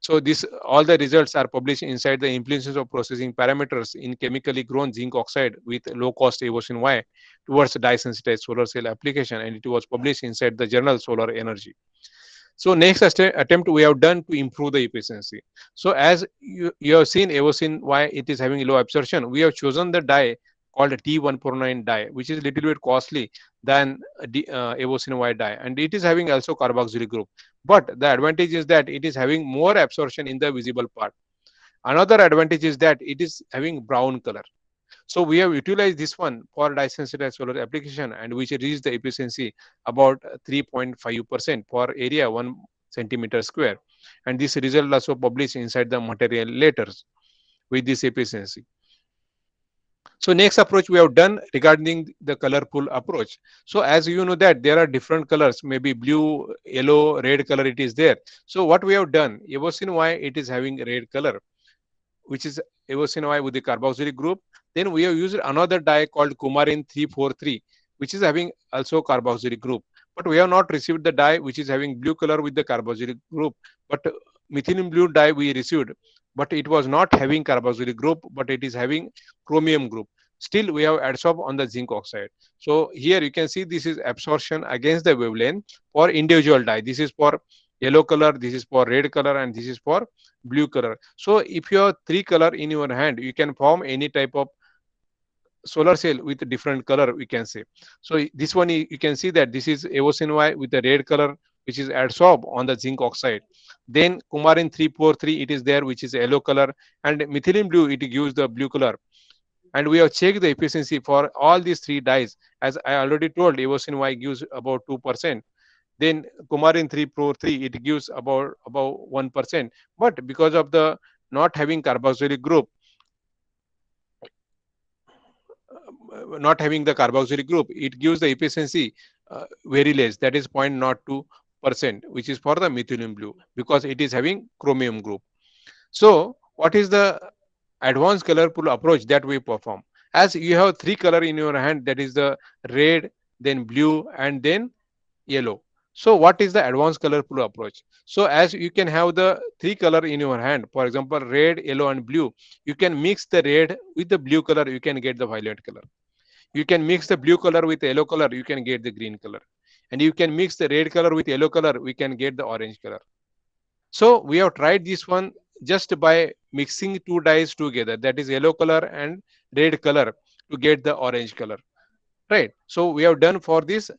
Speaker 2: So this all the results are published inside the Influences of Processing Parameters in Chemically Grown Zinc Oxide with Low Cost Evosin Y towards Dye Sensitized Solar Cell Application, and it was published inside the journal Solar Energy. So next attempt we have done to improve the efficiency. So as you have seen Evosin Y, it is having low absorption. We have chosen the dye called T149 dye, which is a little bit costly than Evosin Y dye, and it is having also carboxylic group. But the advantage is that it is having more absorption in the visible part. Another advantage is that it is having brown color. So we have utilized this one for dye sensitized solar application, and which reached the efficiency about 3.5% for area 1 centimeter square. And this result also published inside the material letters with this efficiency. So next approach we have done regarding the color pool approach. So as you know that there are different colors, maybe blue, yellow, red color it is there. So what we have done, Evosin Y, it is having red color, which is Evosin Y with the carboxylic group. Then we have used another dye called Coumarin 343, which is having also carboxylic group. But we have not received the dye which is having blue color with the carboxylic group. But methylene blue dye we received, but it was not having carboxylic group, but it is having chromium group. Still we have adsorbed on the zinc oxide. So here you can see this is absorption against the wavelength for individual dye. This is for yellow color, this is for red color, and this is for blue color. So if you have three color in your hand, you can form any type of solar cell with a different color, we can say. So this one you can see that this is Evosin Y with the red color, which is adsorbed on the zinc oxide. Then Coumarin 343, it is there, which is yellow color, and methylene blue, it gives the blue color. And we have checked the efficiency for all these three dyes. As I already told, Evosin Y gives about 2%. Then Coumarin 343, it gives about 1%. But because of the not having carboxylic group, it gives the efficiency very less, that is 0.02%, which is for the methylene blue, because it is having chromium group. So what is the advanced color pool approach that we perform? As you have three color in your hand, that is the red, then blue, and then yellow. So what is the advanced color pool approach? So as you can have the three color in your hand, for example, red, yellow, and blue, you can mix the red with the blue color, you can get the violet color. You can mix the blue color with yellow color, you can get the green color. And you can mix the red color with yellow color, we can get the orange color. So we have tried this one just by mixing two dyes together, that is yellow color and red color, to get the orange color, right? So we have done for this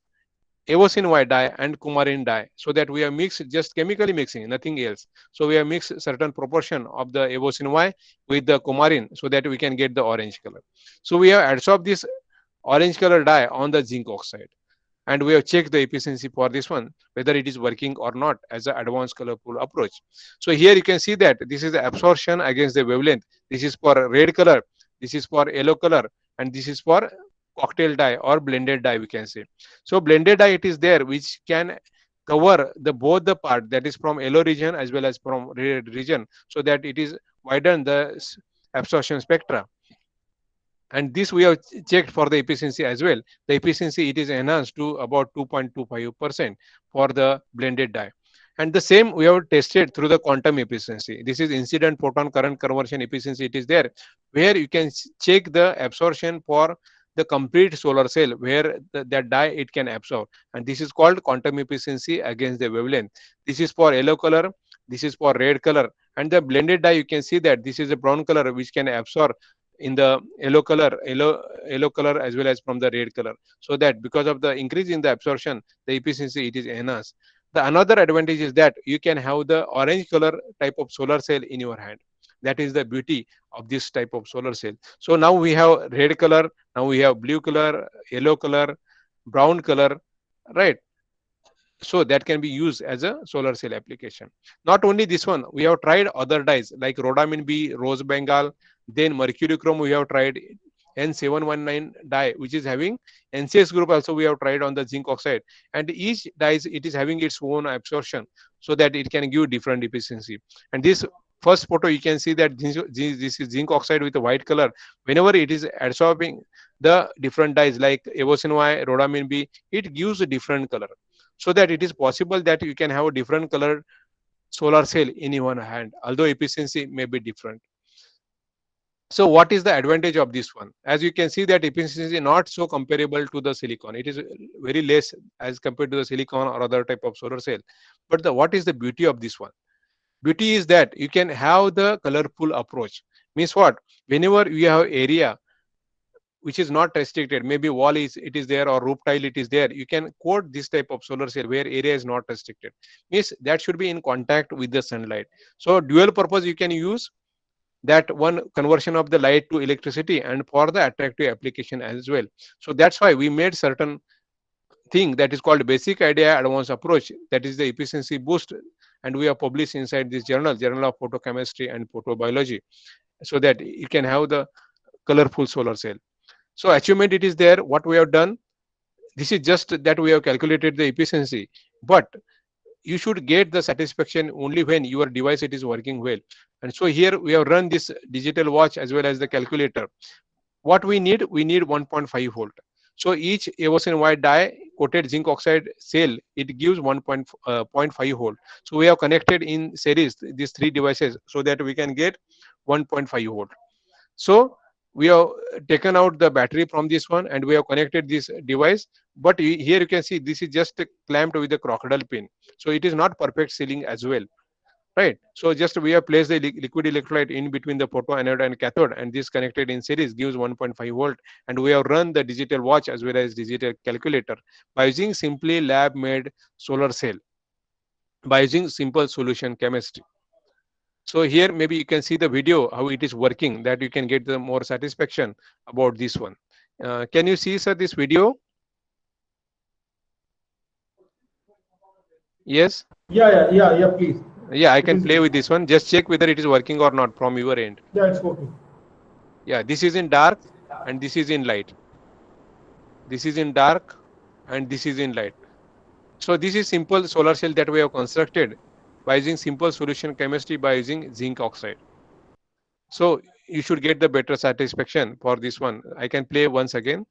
Speaker 2: Evosin Y dye and Coumarin dye, so that we have mixed, just chemically mixing, nothing else. So we have mixed certain proportion of the Evosin Y with the Coumarin, so that we can get the orange color. So we have adsorbed this orange color dye on the zinc oxide, and we have checked the efficiency for this one, whether it is working or not, as an advanced color pool approach. So here you can see that this is the absorption against the wavelength. This is for red color, this is for yellow color, and this is for cocktail dye or blended dye, we can say. So blended dye, it is there, which can cover the both the part, that is from yellow region as well as from red region, so that it is widen the absorption spectra. And this we have checked for the efficiency as well. The efficiency, it is enhanced to about 2.25% for the blended dye. And the same we have tested through the quantum efficiency. This is incident photon current conversion efficiency, it is there, where you can check the absorption for the complete solar cell, where that dye it can absorb. And this is called quantum efficiency against the wavelength. This is for yellow color, this is for red color, and the blended dye, you can see that this is a brown color which can absorb in the yellow color as well as from the red color, so that because of the increase in the absorption, the efficiency it is enhanced. The another advantage is that you can have the orange color type of solar cell in your hand. That is the beauty of this type of solar cell. So now we have red color, now we have blue color, yellow color, brown color, right? So that can be used as a solar cell application. Not only this one, we have tried other dyes like rhodamine B, rose bengal, then mercurochrome we have tried, N719 dye, which is having NCS group also we have tried on the zinc oxide, and each dyes it is having its own absorption, so that it can give different efficiency. And this first photo you can see that this is zinc oxide with a white color. Whenever it is absorbing the different dyes like Evosin Y, rhodamine B, it gives a different color, so that it is possible that you can have a different color solar cell in one hand, although efficiency may be different. So what is the advantage of this one? As you can see that efficiency is not so comparable to the silicon. It is very less as compared to the silicon or other type of solar cell. But what is the beauty of this one? Beauty is that you can have the colorful approach. Means what? Whenever you have area which is not restricted, maybe wall is it is there or roof tile it is there, you can coat this type of solar cell where area is not restricted. Means that should be in contact with the sunlight. So dual purpose you can use that one, conversion of the light to electricity, and for the attractive application as well. So that's why we made certain thing that is called basic idea advanced approach, that is the efficiency boost, and we are published inside this journal of photochemistry and photobiology, so that you can have the colorful solar cell. So achievement it is there. What we have done, this is just that we have calculated the efficiency, but you should get the satisfaction only when your device it is working well. And so here we have run this digital watch as well as the calculator. What we need 1.5 volt. So each Evosin wide die coated zinc oxide cell, it gives 1.5 volt. So we have connected in series these three devices so that we can get 1.5 volt. So we have taken out the battery from this one and we have connected this device, but here you can see this is just clamped with the crocodile pin, so it is not perfect sealing as well, right? So just we have placed the liquid electrolyte in between the photoanode and cathode, and this connected in series gives 1.5 volt, and we have run the digital watch as well as digital calculator by using simply lab made solar cell, by using simple solution chemistry. So here maybe you can see the video how it is working, that you can get the more satisfaction about this one. Can you see, sir, this video? Yes.
Speaker 3: Yeah, please.
Speaker 2: Yeah, I
Speaker 3: It
Speaker 2: can
Speaker 3: is,
Speaker 2: play with this one. Just check whether it is working or not from your end.
Speaker 3: yeah, it's working.
Speaker 2: Yeah, this is in dark and this is in light. This is in dark and this is in light. So this is simple solar cell that we have constructed by using simple solution chemistry by using zinc oxide. So you should get the better satisfaction for this one. I can play once again.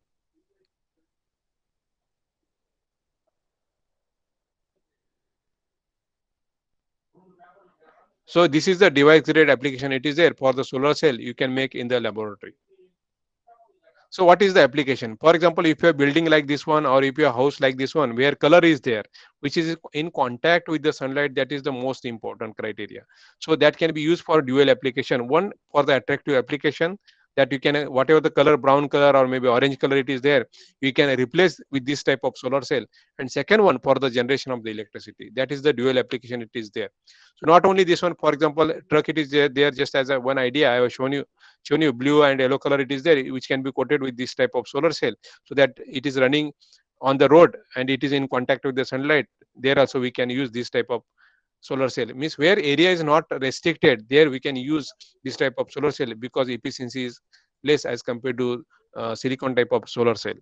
Speaker 2: So this is the device grade application. It is there for the solar cell you can make in the laboratory. So what is the application? For example, if you are building like this one, or if your house like this one, where color is there, which is in contact with the sunlight, that is the most important criteria. So that can be used for dual application. One, for the attractive application, that you can, whatever the color, brown color or maybe orange color it is there, you can replace with this type of solar cell. And second one, for the generation of the electricity, that is the dual application it is there. So not only this one, for example, truck it is there just as a one idea I have shown you blue and yellow color it is there, which can be coated with this type of solar cell, so that it is running on the road and it is in contact with the sunlight. There also we can use this type of solar cell. Means where area is not restricted, there we can use this type of solar cell because efficiency is less as compared to silicon type of solar cell.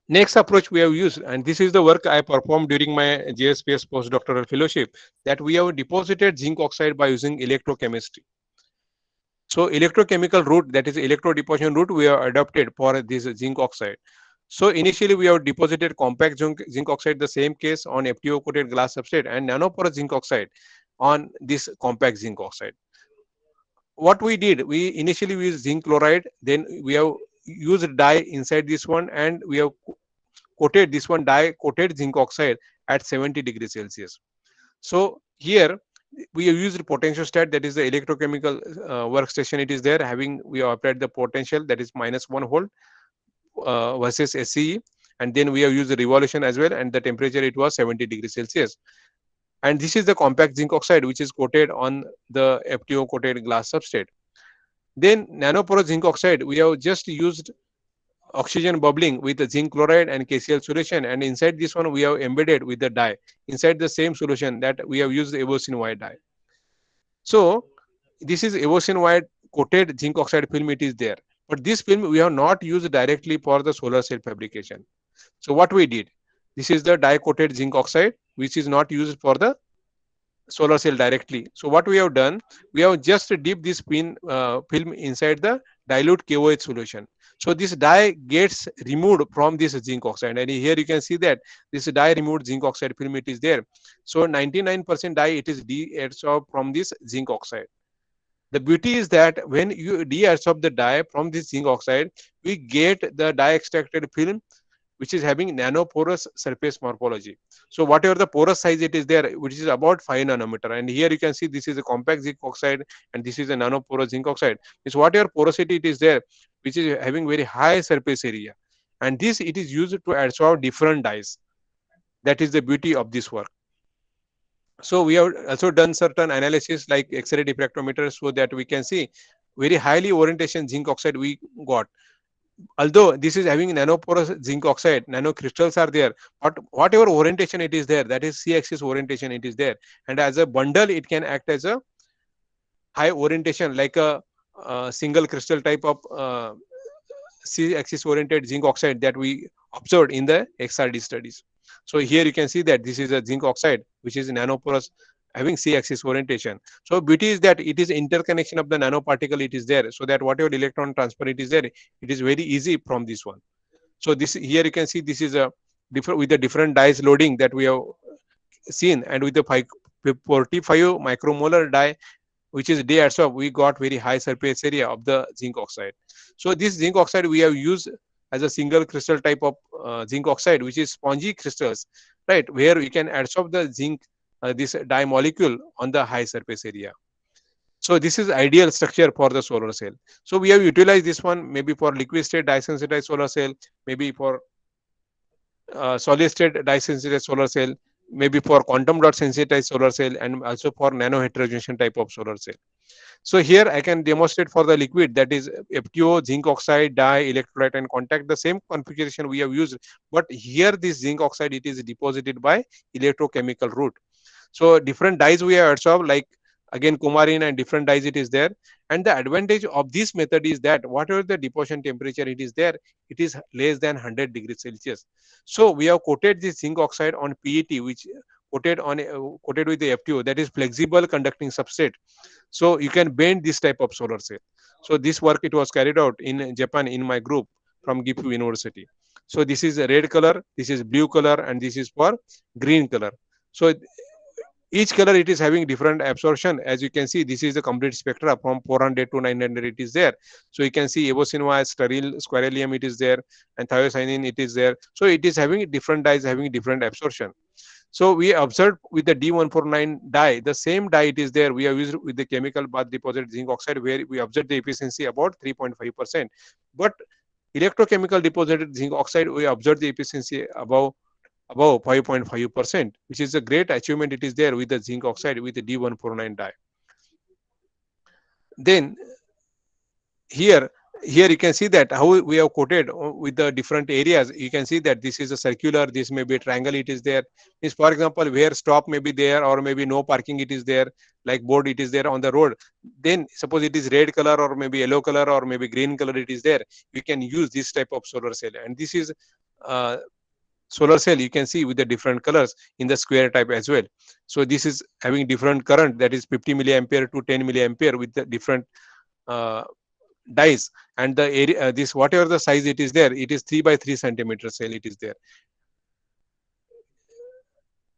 Speaker 2: Next approach we have used, and this is the work I performed during my JSPS postdoctoral fellowship, that we have deposited zinc oxide by using electrochemistry. So electrochemical route, that is electro deposition route, we have adopted for this zinc oxide. So initially we have deposited compact zinc oxide, the same case, on FTO coated glass substrate, and nanoporous zinc oxide on this compact zinc oxide. What we did, we initially used zinc chloride, then we have used dye inside this one, and we have coated this one dye coated zinc oxide at 70 degrees Celsius. So here we have used potentiostat, that is the electrochemical workstation it is there, having we have applied the potential, that is -1 volt versus SCE, and then we have used the revolution as well, and the temperature it was 70 degrees Celsius. And this is the compact zinc oxide which is coated on the FTO coated glass substrate. Then nanoporous zinc oxide, we have just used oxygen bubbling with the zinc chloride and KCl solution, and inside this one we have embedded with the dye inside the same solution, that we have used the Evosin wide dye. So this is Evosin wide coated zinc oxide film it is there, but this film we have not used directly for the solar cell fabrication. So what we did, this is the dye coated zinc oxide which is not used for the solar cell directly. So what we have done, we have just dipped this film inside the dilute KOH solution.
Speaker 6: So this dye gets removed from this zinc oxide, and here you can see that this dye removed zinc oxide film, it is there. So 99% dye it is deadsorbed from this zinc oxide. The beauty is that when you deadsorb the dye from this zinc oxide, we get the dye extracted film which is having nanoporous surface morphology. So whatever the porous size it is there, which is about 5 nanometer, and here you can see this is a compact zinc oxide and this is a nanoporous zinc oxide. Is whatever porosity it is there, which is having very high surface area, and this it is used to adsorb different dyes. That is the beauty of this work. So we have also done certain analysis like X-ray diffractometer, so that we can see very highly orientation zinc oxide we got. Although this is having nanoporous zinc oxide, nano crystals are there, but whatever orientation it is there, that is C-axis orientation it is there, and as a bundle it can act as a high orientation like a single crystal type of C-axis oriented zinc oxide that we observed in the XRD studies. So here you can see that this is a zinc oxide which is nanoporous having C-axis orientation. So beauty is that it is interconnection of the nanoparticle it is there, so that whatever electron transfer it is there, it is very easy from this one. So this here you can see this is a different with the different dyes loading that we have seen, and with the 45 micromolar dye which is deadsorbed, we got very high surface area of the zinc oxide. So this zinc oxide we have used as a single crystal type of zinc oxide, which is spongy crystals, right, where we can adsorb the zinc this dye molecule on the high surface area. So this is ideal structure for the solar cell. So we have utilized this one maybe for liquid state dye sensitized solar cell, maybe for solid state dye sensitized solar cell, maybe for quantum dot sensitized solar cell, and also for nano heterogeneation type of solar cell. So here I can demonstrate for the liquid, that is FTO, zinc oxide, dye, electrolyte, and contact, the same configuration we have used, but here this zinc oxide it is deposited by electrochemical route. So different dyes we have adsorbed, like again coumarin and different dyes it is there. And the advantage of this method is that whatever the deposition temperature it is there, it is less than 100 degrees Celsius. So we have coated this zinc oxide on PET, which coated with the FTO, that is flexible conducting substrate. So you can bend this type of solar cell. So this work it was carried out in Japan in my group from Gifu University. So this is a red color, this is blue color, and this is for green color. So each color it is having different absorption. As you can see, this is the complete spectra from 400 to 900 it is there. So you can see evocinua, sterile squarelium it is there, and thiocyanin it is there. So it is having different dyes having different absorption. So we observed with the D149 dye, the same dye it is there. We have used with the chemical bath deposit zinc oxide, where we observed the efficiency about 3.5%. But electrochemical deposited zinc oxide, we observed the efficiency above 5.5%, which is a great achievement it is there with the zinc oxide with the D149 dye. Then here you can see that how we have coated with the different areas. You can see that this is a circular, this may be a triangle it is there. Is for example where stop may be there, or maybe no parking it is there, like board it is there on the road. Then suppose it is red color or maybe yellow color or maybe green color it is there, you can use this type of solar cell. And this is solar cell you can see with the different colors in the square type as well. So this is having different current, that is 50 milliampere to 10 milliampere with the different dyes, and the area this whatever the size it is there, it is 3 by 3 centimeter cell it is there.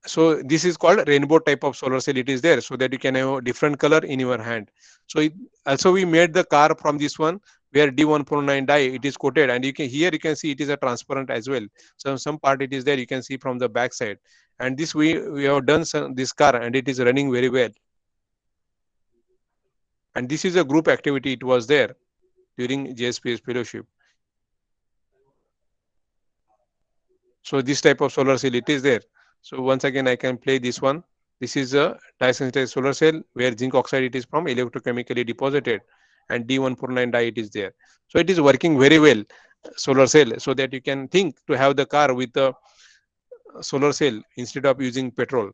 Speaker 6: So this is called rainbow type of solar cell it is there, so that you can have a different color in your hand. So also we made the car from this one, where D149 dye it is coated, and you can here you can see it is a transparent as well. So some part it is there, you can see from the back side. And this we have done this car, and it is running very well. And this is a group activity it was there during JSPS fellowship. So this type of solar cell it is there. So once again I can play this one. This is a dye sensitized solar cell where zinc oxide it is from electrochemically deposited, and D149 dye it is there. So it is working very well, solar cell, so that you can think to have the car with the solar cell instead of using petrol.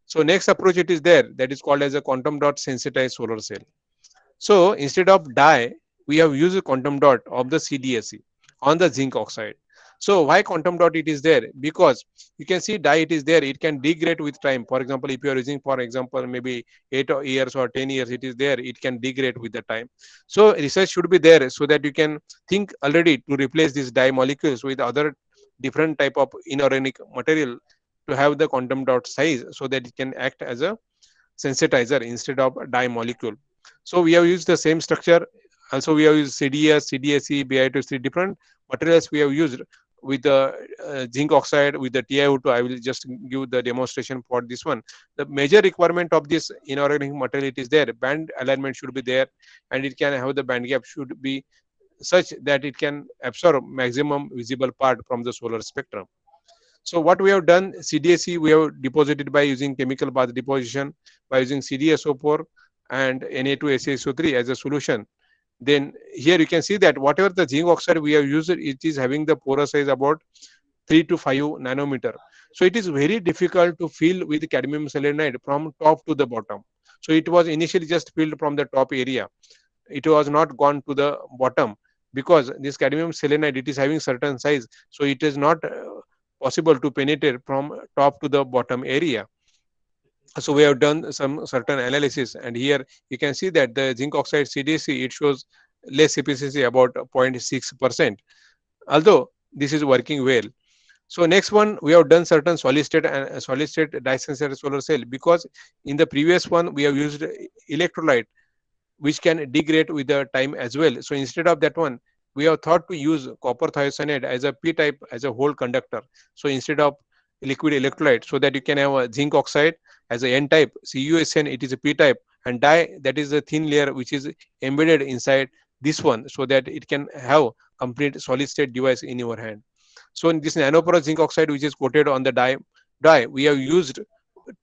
Speaker 6: So next approach it is there, that is called as a quantum dot sensitized solar cell. So instead of dye, we have used a quantum dot of the CDSE on the zinc oxide. So why quantum dot it is there? Because you can see dye it is there, it can degrade with time. For example, if you are using, for example, maybe 8 years or 10 years, it is there, it can degrade with the time. So research should be there so that you can think already to replace these dye molecules with other different type of inorganic material to have the quantum dot size so that it can act as a sensitizer instead of a dye molecule. So we have used the same structure. Also, we have used CDS, CDSE, BI2C, different materials we have used with the zinc oxide, with the TiO2. I will just give the demonstration for this one. The major requirement of this inorganic material is there. Band alignment should be there, and it can have the band gap should be such that it can absorb maximum visible part from the solar spectrum. So what we have done, CDSE we have deposited by using chemical bath deposition, by using CDSO4 and Na2SaSO3 as a solution. Then here you can see that whatever the zinc oxide we have used, it is having the porous size about 3 to 5 nanometer. So it is very difficult to fill with cadmium selenide from top to the bottom. So it was initially just filled from the top area. It was not gone to the bottom because this cadmium selenide, it is having certain size. So it is not possible to penetrate from top to the bottom area. So we have done some certain analysis, and here you can see that the zinc oxide CDC, it shows less efficiency, about 0.6%, although this is working well. So next one, we have done certain solid state and solid state dye sensitive solar cell, because in the previous one we have used electrolyte which can degrade with the time as well. So instead of that one, we have thought to use copper thiocyanate as a p type, as a whole conductor. So instead of liquid electrolyte, so that you can have a zinc oxide as a n type, CuSN, it is a p type, and dye, that is a thin layer which is embedded inside this one, so that it can have complete solid state device in your hand. So in this nanoporous zinc oxide which is coated on the dye, we have used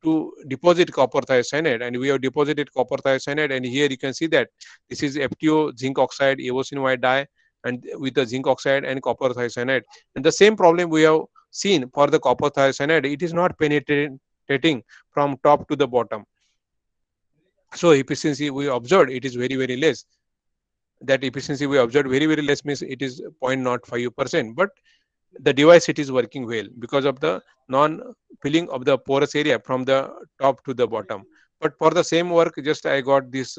Speaker 6: to deposit copper thiocyanate, and we have deposited copper thiocyanate, and here you can see that this is FTO zinc oxide evosin white dye, and with the zinc oxide and copper thiocyanate. And the same problem we have seen for the copper thiocyanate, it is not penetrating from top to the bottom. So efficiency we observed, it is very, very less. That efficiency we observed very, very less means it is 0.05%, but the device, it is working well because of the non filling of the porous area from the top to the bottom. But for the same work, just I got this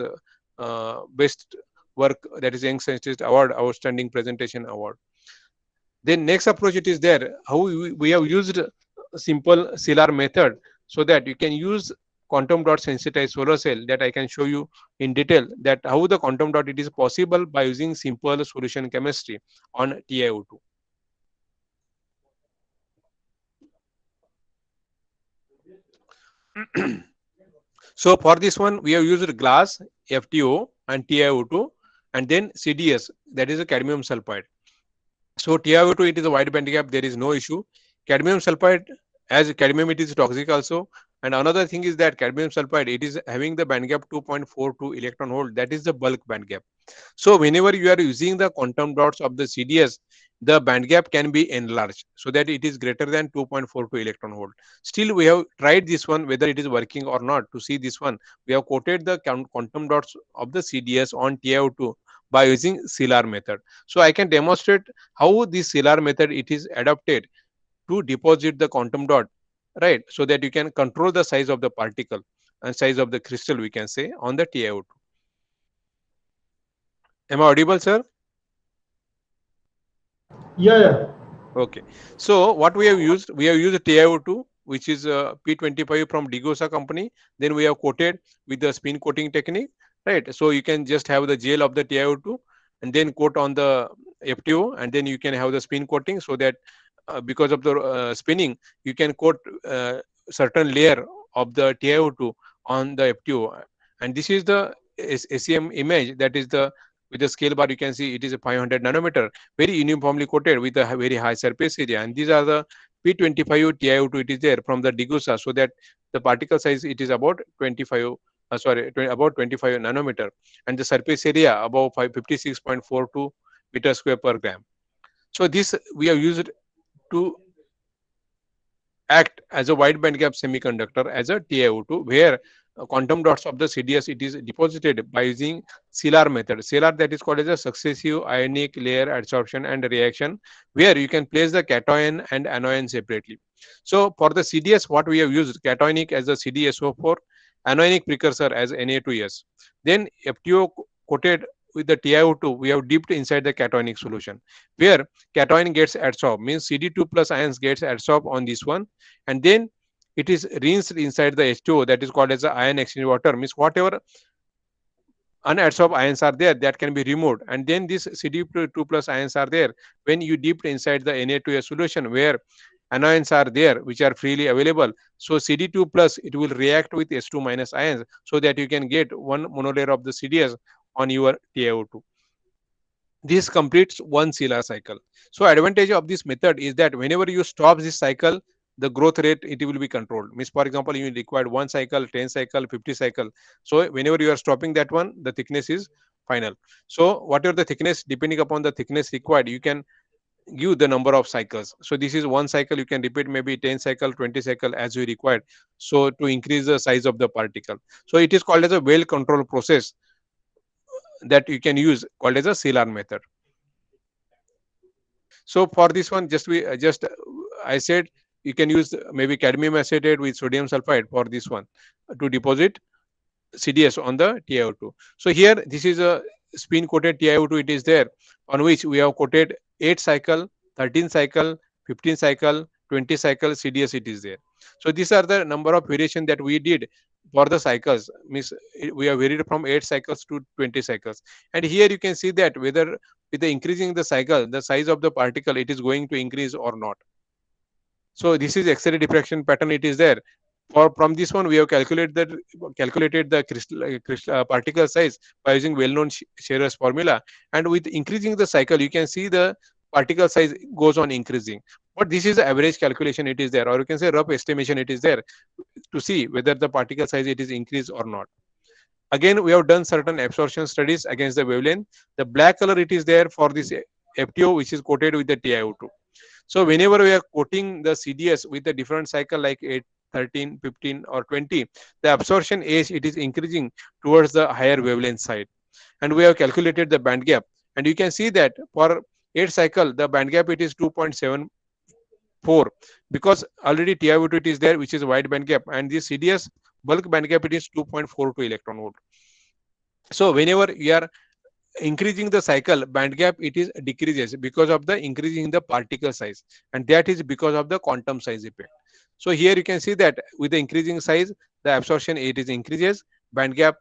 Speaker 6: best work, that is Young Scientist Award, outstanding presentation award. Then next approach, it is there how we have used simple CLR method, so that you can use quantum dot sensitized solar cell, that I can show you in detail that how the quantum dot it is possible by using simple solution chemistry on TiO2. So for this one, we have used glass, FTO, and TiO2, and then CDS, that is a cadmium sulfide. So TiO2, it is a wide band gap, there is no issue. Cadmium sulfide, as cadmium, it is toxic also. And another thing is that cadmium sulfide, it is having the band gap 2.42 electron volt, that is the bulk band gap. So whenever you are using the quantum dots of the CDS, the band gap can be enlarged so that it is greater than 2.42 electron volt. Still, we have tried this one, whether it is working or not. To see this one, we have coated the quantum dots of the CDS on TiO2 by using CLR method. So I can demonstrate how this CLR method, it is adapted to deposit the quantum dot, right? So that you can control the size of the particle and size of the crystal, we can say, on the TiO2. Am I audible, sir?
Speaker 3: Yeah.
Speaker 6: Okay. So what we have used TiO2, which is P25 from Digosa company. Then we have coated with the spin coating technique, right? So you can just have the gel of the TiO2 and then coat on the FTO, and then you can have the spin coating, so that because of the spinning, you can coat certain layer of the TiO2 on the FTO. And this is the SEM image, that is the, with the scale bar, you can see it is a 500 nanometer, very uniformly coated with a very high surface area. And these are the P25 TiO2, it is there from the Digosa, so that the particle size, it is about about 25 nanometer, and the surface area above 56.42 meter square per gram. So this we have used to act as a wide band gap semiconductor as a TiO2, where quantum dots of the CDS, it is deposited by using CLR method. CLR, that is called as a successive ionic layer adsorption and reaction, where you can place the cation and anion separately. So for the CDS, what we have used, cationic as a CdSO4, anionic precursor as Na2S. Then FTO coated with the TiO2, we have dipped inside the cationic solution, where cation gets adsorbed, means CD2 plus ions gets adsorbed on this one, and then it is rinsed inside the H2O, that is called as the ion exchange water, means whatever unadsorbed ions are there, that can be removed, and then this CD2 plus ions are there when you dipped inside the Na2S solution, where anions are there which are freely available. So CD2 plus, it will react with H2 minus ions, so that you can get one monolayer of the CDS on your TiO2. This completes one CLR cycle. So advantage of this method is that whenever you stop this cycle, the growth rate, it will be controlled. Means, for example, you required 1 cycle, 10 cycle, 50 cycle. So whenever you are stopping that one, the thickness is final. So whatever the thickness, depending upon the thickness required, you can give the number of cycles. So this is 1 cycle, you can repeat maybe 10 cycle, 20 cycle as you required, so to increase the size of the particle. So it is called as a well controlled process that you can use, called as a CLR method. So for this one, I said you can use maybe cadmium acetate with sodium sulfide for this one to deposit CDS on the TiO2. So here, this is a spin coated TiO2, it is there, on which we have coated 8 cycle, 13 cycle, 15 cycle, 20 cycle CDS, it is there. So these are the number of variation that we did for the cycles, means we have varied from 8 cycles to 20 cycles. And here you can see that whether with the increasing the cycle, the size of the particle, it is going to increase or not. So this is X-ray diffraction pattern, it is there. From this one, we have calculated the particle size by using well-known Scherer's formula, and with increasing the cycle, you can see the particle size goes on increasing. But this is the average calculation, it is there, or you can say rough estimation, it is there, to see whether the particle size it is increased or not. Again, we have done certain absorption studies against the wavelength. The black color, it is there for this FTO, which is coated with the TiO2. So whenever we are coating the CDS with a different cycle like 8, 13, 15 or 20, the absorption age, it is increasing towards the higher wavelength side. And we have calculated the band gap. And you can see that for 8 cycle, the band gap, it is 2.74, because already TiO2 it is there, which is wide band gap, and this CDS bulk band gap, it is 2.42 electron volt. So whenever you are increasing the cycle, band gap, it is decreases because of the increasing the particle size, and that is because of the quantum size effect. So here you can see that with the increasing size, the absorption, it is increases, band gap,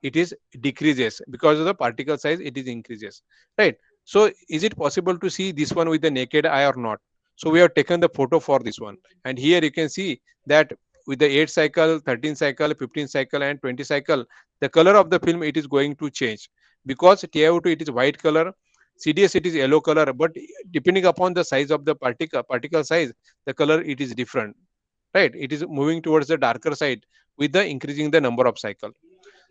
Speaker 6: it is decreases, because of the particle size, it is increases, right? So is it possible to see this one with the naked eye or not? So we have taken the photo for this one, and here you can see that with the 8 cycle, 13 cycle, 15 cycle and 20 cycle, the color of the film, it is going to change, because TiO2 it is white color, CDS it is yellow color, but depending upon the size of the particle size, the color, it is different, right? It is moving towards the darker side with the increasing the number of cycle.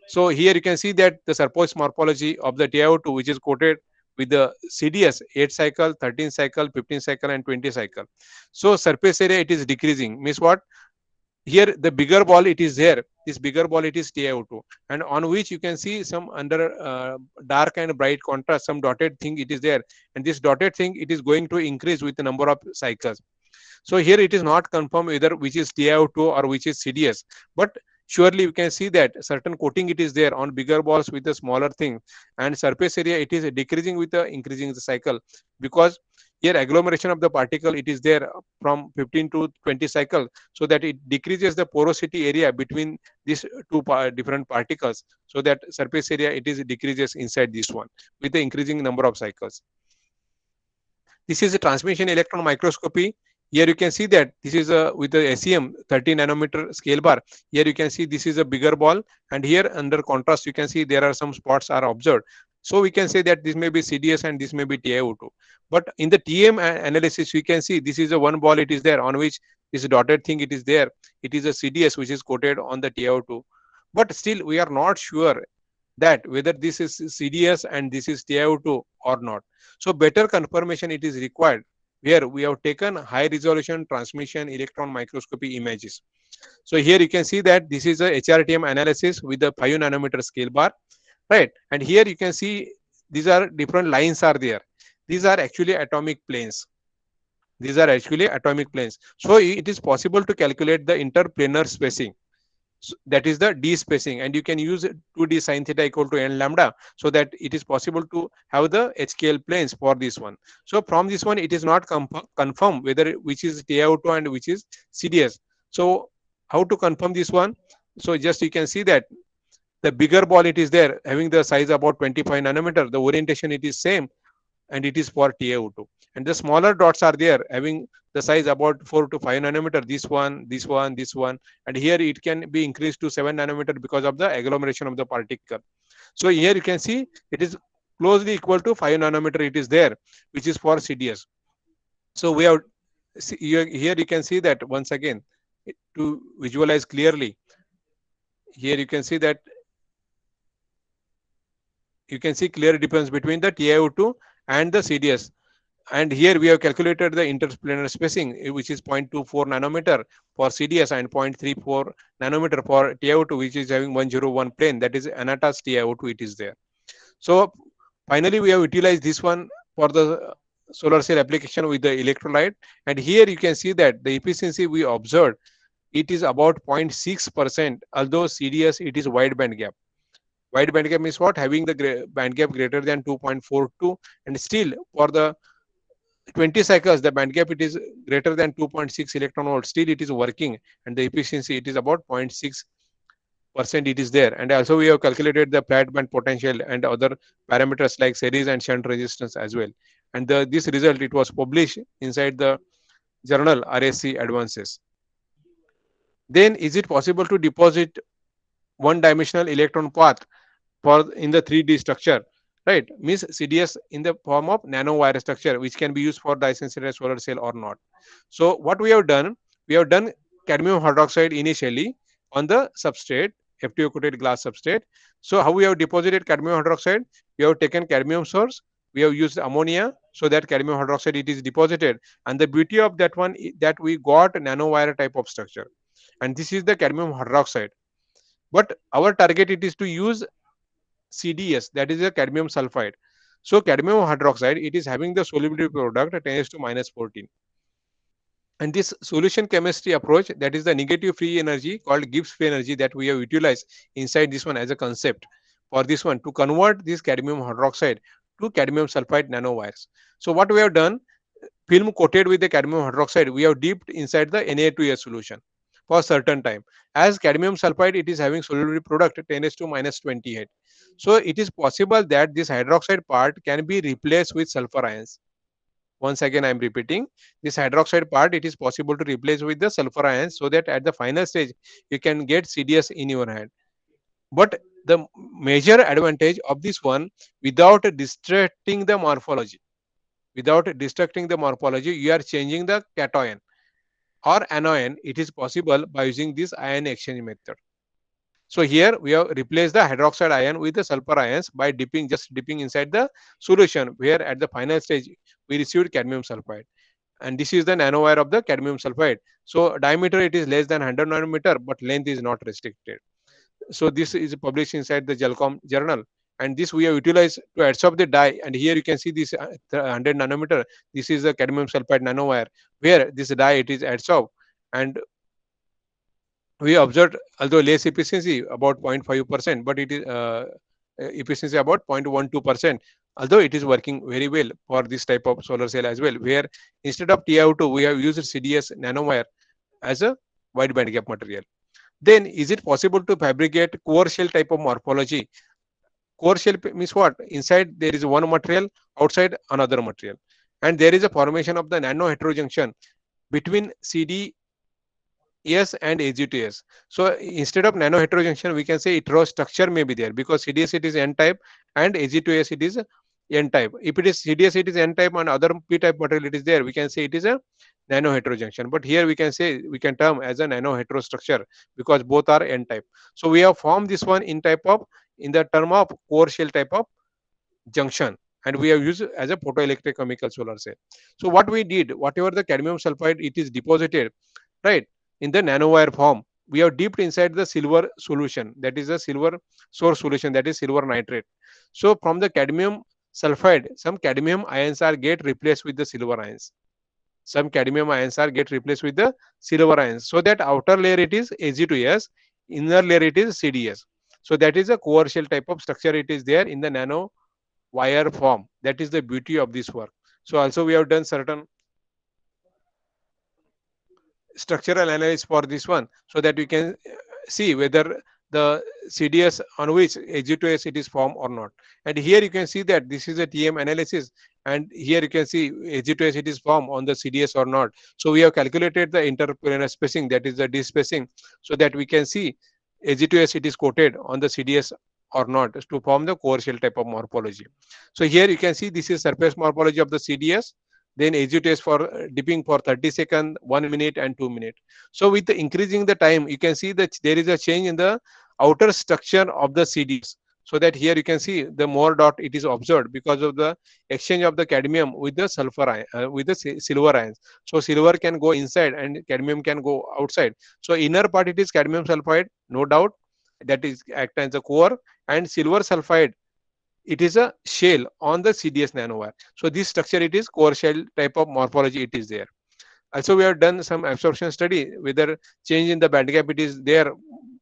Speaker 6: So here you can see that the surface morphology of the TiO2, which is coated with the CDS 8 cycle, 13 cycle, 15 cycle and 20 cycle. So surface area, it is decreasing, means what? Here the bigger ball, it is there, this bigger ball, it is TiO2, and on which you can see some under dark and bright contrast, some dotted thing, it is there, and this dotted thing, it is going to increase with the number of cycles. So here it is not confirmed whether which is TiO2 or which is CDS, but surely you can see that certain coating, it is there on bigger balls with a smaller thing, and surface area, it is decreasing with the increasing the cycle, because here agglomeration of the particle, it is there from 15 to 20 cycle, so that it decreases the porosity area between these two different particles, so that surface area, it is decreases inside this one with the increasing number of cycles. This is a transmission electron microscopy. Here you can see that this is with the SEM 30 nanometer scale bar. Here you can see this is a bigger ball, and here under contrast you can see there are some spots are observed. So we can say that this may be CDS and this may be TiO2. But in the TM analysis, we can see this is a one ball, it is there, on which this dotted thing, it is there. It is a CDS which is coated on the TiO2. But still we are not sure that whether this is CDS and this is TiO2 or not. So better confirmation, it is required where we have taken high resolution transmission electron microscopy images. So here you can see that this is a HRTM analysis with the 5 nanometer scale bar, right? And here you can see these are different lines are there. These are actually atomic planes. These are actually atomic planes. So it is possible to calculate the interplanar spacing. So that is the d spacing, and you can use 2d sin theta equal to n lambda, so that it is possible to have the HKL planes for this one. So from this one, it is not confirmed whether which is TiO2 and which is CDS. So how to confirm this one? So just you can see that the bigger ball it is there, having the size about 25 nanometer, the orientation it is same, and it is for TiO2. And the smaller dots are there, having the size about 4 to 5 nanometer, this one, this one, this one, and here it can be increased to 7 nanometer because of the agglomeration of the particle. So here you can see it is closely equal to 5 nanometer, it is there, which is for CDS. So we have, here you can see that once again, to visualize clearly, here you can see that you can see clear difference between the TiO2 and the CDS. And here we have calculated the interplanar spacing, which is 0.24 nanometer for CDS and 0.34 nanometer for TiO2, which is having 101 plane. That is Anatas TiO2, it is there. So finally, we have utilized this one for the solar cell application with the electrolyte. And here you can see that the efficiency we observed, it is about 0.6%, although CDS, it is wide band gap. Wide band gap means what? Having the band gap greater than 2.42, and still for the 20 cycles, the band gap it is greater than 2.6 electron volt. Still, it is working, and the efficiency it is about 0.6%. It is there, and also we have calculated the flat band potential and other parameters like series and shunt resistance as well. And this result it was published inside the journal RSC Advances. Then, is it possible to deposit one-dimensional electron path for in the 3D structure? Right, means CDS in the form of nanowire structure, which can be used for dye-sensitive solar cell or not. So what we have done cadmium hydroxide initially on the substrate, FTO coated glass substrate. So how we have deposited cadmium hydroxide? We have taken cadmium source, we have used ammonia, so that cadmium hydroxide it is deposited. And the beauty of that one is that we got nanowire type of structure, and this is the cadmium hydroxide. But our target it is to use CDS, that is a cadmium sulfide. So cadmium hydroxide, it is having the solubility product 10⁻⁻14. And this solution chemistry approach, that is the negative free energy called Gibbs free energy, that we have utilized inside this one as a concept for this one to convert this cadmium hydroxide to cadmium sulfide nanowires. So what we have done, film coated with the cadmium hydroxide, we have dipped inside the Na2S solution for certain time. As cadmium sulfide, it is having solubility product 10⁻28. So it is possible that this hydroxide part can be replaced with sulfur ions. Once again, I am repeating, this hydroxide part, it is possible to replace with the sulfur ions, so that at the final stage, you can get CDS in your hand. But the major advantage of this one, without distracting the morphology, you are changing the cation or anion. It is possible by using this ion exchange method. So here we have replaced the hydroxide ion with the sulfur ions by just dipping inside the solution, where at the final stage we received cadmium sulfide. And this is the nanowire of the cadmium sulfide. So diameter it is less than 100 nanometer, but length is not restricted. So this is published inside the Gelcom journal. And this we have utilized to adsorb the dye. And here you can see this 100 nanometer. This is the cadmium sulfide nanowire, where this dye it is adsorbed. And we observed, although less efficiency about 0.5%, but it is efficiency about 0.12%. Although it is working very well for this type of solar cell as well, where instead of TiO2, we have used CDS nanowire as a wide band gap material. Then is it possible to fabricate core shell type of morphology? Core shell means what? Inside there is one material, outside another material, and there is a formation of the nano heterojunction between CDS and AG2S. So instead of nano heterojunction, we can say heterostructure may be there, because CDS it is N type and AG2S it is N type. If it is CDS it is N type and other P type material it is there, we can say it is a nano heterojunction. But here we can say, we can term as a nano heterostructure, because both are N type. So we have formed this one in the term of core shell type of junction. and we have used as a photoelectric chemical solar cell. So what we did, whatever the cadmium sulfide it is deposited, right, in the nanowire form, we have dipped inside the silver solution, that is a silver source solution, that is silver nitrate. So from the cadmium sulfide, some cadmium ions are get replaced with the silver ions. Some cadmium ions are get replaced with the silver ions. So that outer layer it is Ag2S, inner layer it is CDS. So that is a core shell type of structure it is there in the nano wire form. That is the beauty of this work. So also we have done certain structural analysis for this one, so that we can see whether the CDS on which Ag2S it is formed or not. And here you can see that this is a TM analysis, and here you can see Ag2S it is formed on the CDS or not. So we have calculated the interplanar spacing, that is the D spacing, so that we can see Ag2S it is coated on the CDS or not to form the core shell type of morphology. So here you can see this is surface morphology of the CDS, then Ag2S for dipping for 30 seconds, 1 minute and 2 minutes. So with the increasing the time, you can see that there is a change in the outer structure of the CDS. So that here you can see the more dot it is observed because of the exchange of the cadmium with the sulfur ion, with the silver ions. So silver can go inside and cadmium can go outside. So inner part it is cadmium sulfide, no doubt, that is act as a core, and silver sulfide it is a shell on the CDS nanowire. So this structure it is core shell type of morphology it is there. Also we have done some absorption study whether change in the band gap it is there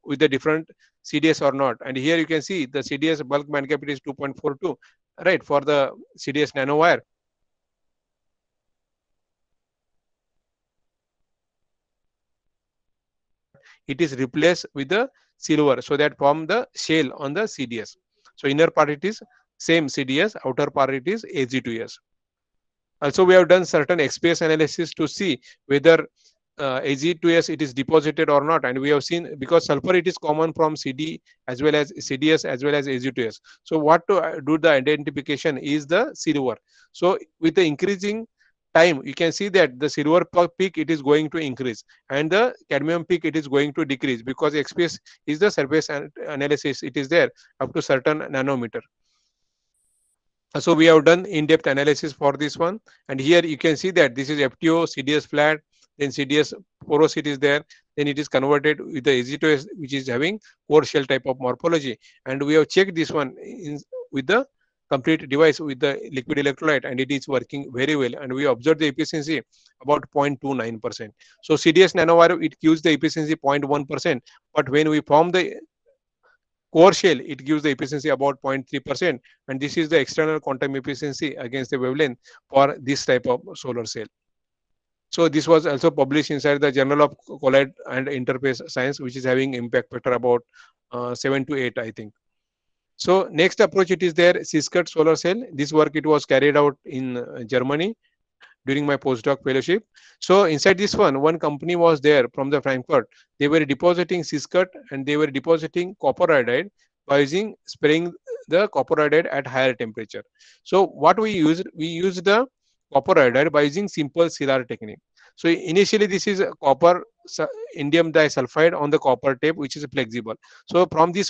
Speaker 6: with the different CDS or not. And here you can see the CDS bulk band gap it is 2.42, right, for the CDS nanowire. It is replaced with the silver, so that form the shell on the CDS. So inner part it is same CDS, outer part it is Ag2S. Also we have done certain XPS analysis to see whether Ag2S it is deposited or not, and we have seen because sulfur it is common from CD as well as CDS as well as Ag2S. So what to do the identification is the silver. So with the increasing time, you can see that the silver peak it is going to increase and the cadmium peak it is going to decrease, because XPS is the surface analysis it is there up to certain nanometer. So we have done in-depth analysis for this one, and here you can see that this is FTO, CDS flat, then CDS porosity is there, then it is converted with the Ag2S which is having core shell type of morphology, and we have checked this one with the complete device with the liquid electrolyte, and it is working very well, and we observed the efficiency about 0.29%. So CDS nanowire it gives the efficiency 0.1%, but when we form the core shell it gives the efficiency about 0.3%, and this is the external quantum efficiency against the wavelength for this type of solar cell. So this was also published inside the Journal of Collide and Interface Science, which is having impact factor about 7 to 8, I think. So next approach it is there, Ciscut solar cell. This work it was carried out in Germany during my postdoc fellowship. So inside this one company was there from the Frankfurt. They were depositing Ciscut and they were depositing copper iodide by using spraying the copper iodide at higher temperature. So what we used the copper iodide by using simple CLR technique. So initially this is copper indium disulfide on the copper tape which is flexible. So from this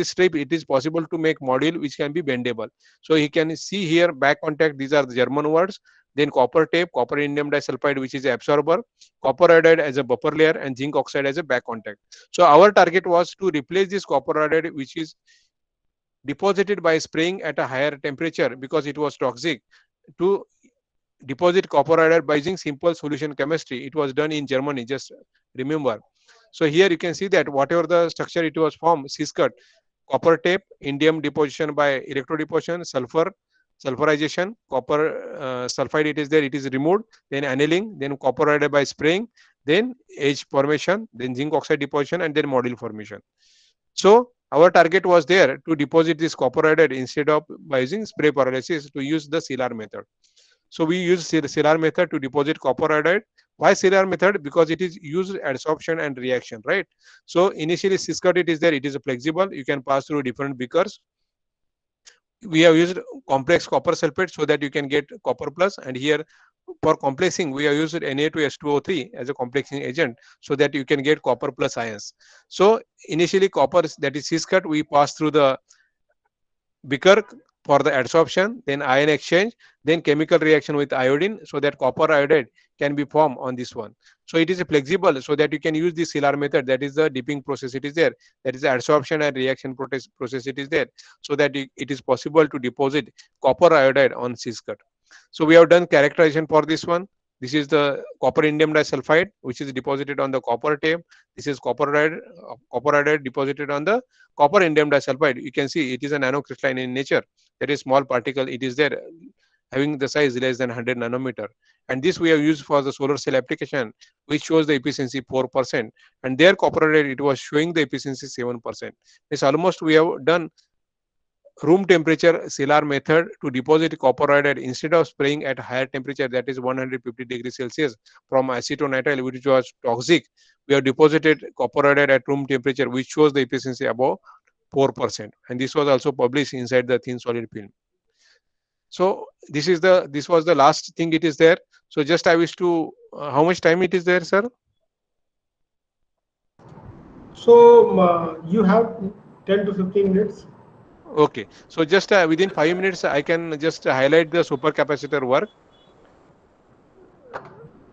Speaker 6: strip it is possible to make module which can be bendable. So you can see here back contact, these are the German words, then copper tape, copper indium disulfide which is absorber, copper iodide as a buffer layer, and zinc oxide as a back contact. So our target was to replace this copper iodide which is deposited by spraying at a higher temperature because it was toxic, to deposit copper iodide by using simple solution chemistry. It was done in Germany, just remember. So here you can see that whatever the structure it was formed, Ciscut, copper tape, indium deposition by electrodeposition, sulfurization, copper sulfide it is there, it is removed, then annealing, then copper iodide by spraying, then edge formation, then zinc oxide deposition, and then module formation. So our target was there to deposit this copper iodide instead of by using spray pyrolysis, to use the CLR method. So we use CLR method to deposit copper iodide. Why CLR method? Because it is used adsorption and reaction, right? So initially Ciscut it is there, it is flexible, you can pass through different beakers. We have used complex copper sulfate so that you can get copper plus, and here for complexing we have used Na2S2O3 as a complexing agent so that you can get copper plus ions. So initially copper, that is Ciscut, we pass through the beaker for the adsorption, then ion exchange, then chemical reaction with iodine, so that copper iodide can be formed on this one. So it is flexible, so that you can use the CLR method, that is the dipping process it is there, that is the adsorption and reaction process it is there, so that it is possible to deposit copper iodide on cis cut. So we have done characterization for this one. This is the copper indium disulfide, which is deposited on the copper tape. This is copper iodide deposited on the copper indium disulfide. You can see it is a nanocrystalline in nature. That is small particle. It is there, having the size less than 100 nanometer. And this we have used for the solar cell application, which shows the efficiency 4%. And there copper iodide, it was showing the efficiency 7%. It's almost we have done room temperature CLR method to deposit copper iodide instead of spraying at higher temperature, that is 150 degrees Celsius from acetonitrile, which was toxic. We have deposited copper iodide at room temperature, which shows the efficiency above 4%. And this was also published inside the thin solid film. So this was the last thing it is there. So just I wish to how much time it is there, sir?
Speaker 3: So you have 10 to 15 minutes.
Speaker 6: Okay, so just within 5 minutes I can just highlight the supercapacitor work.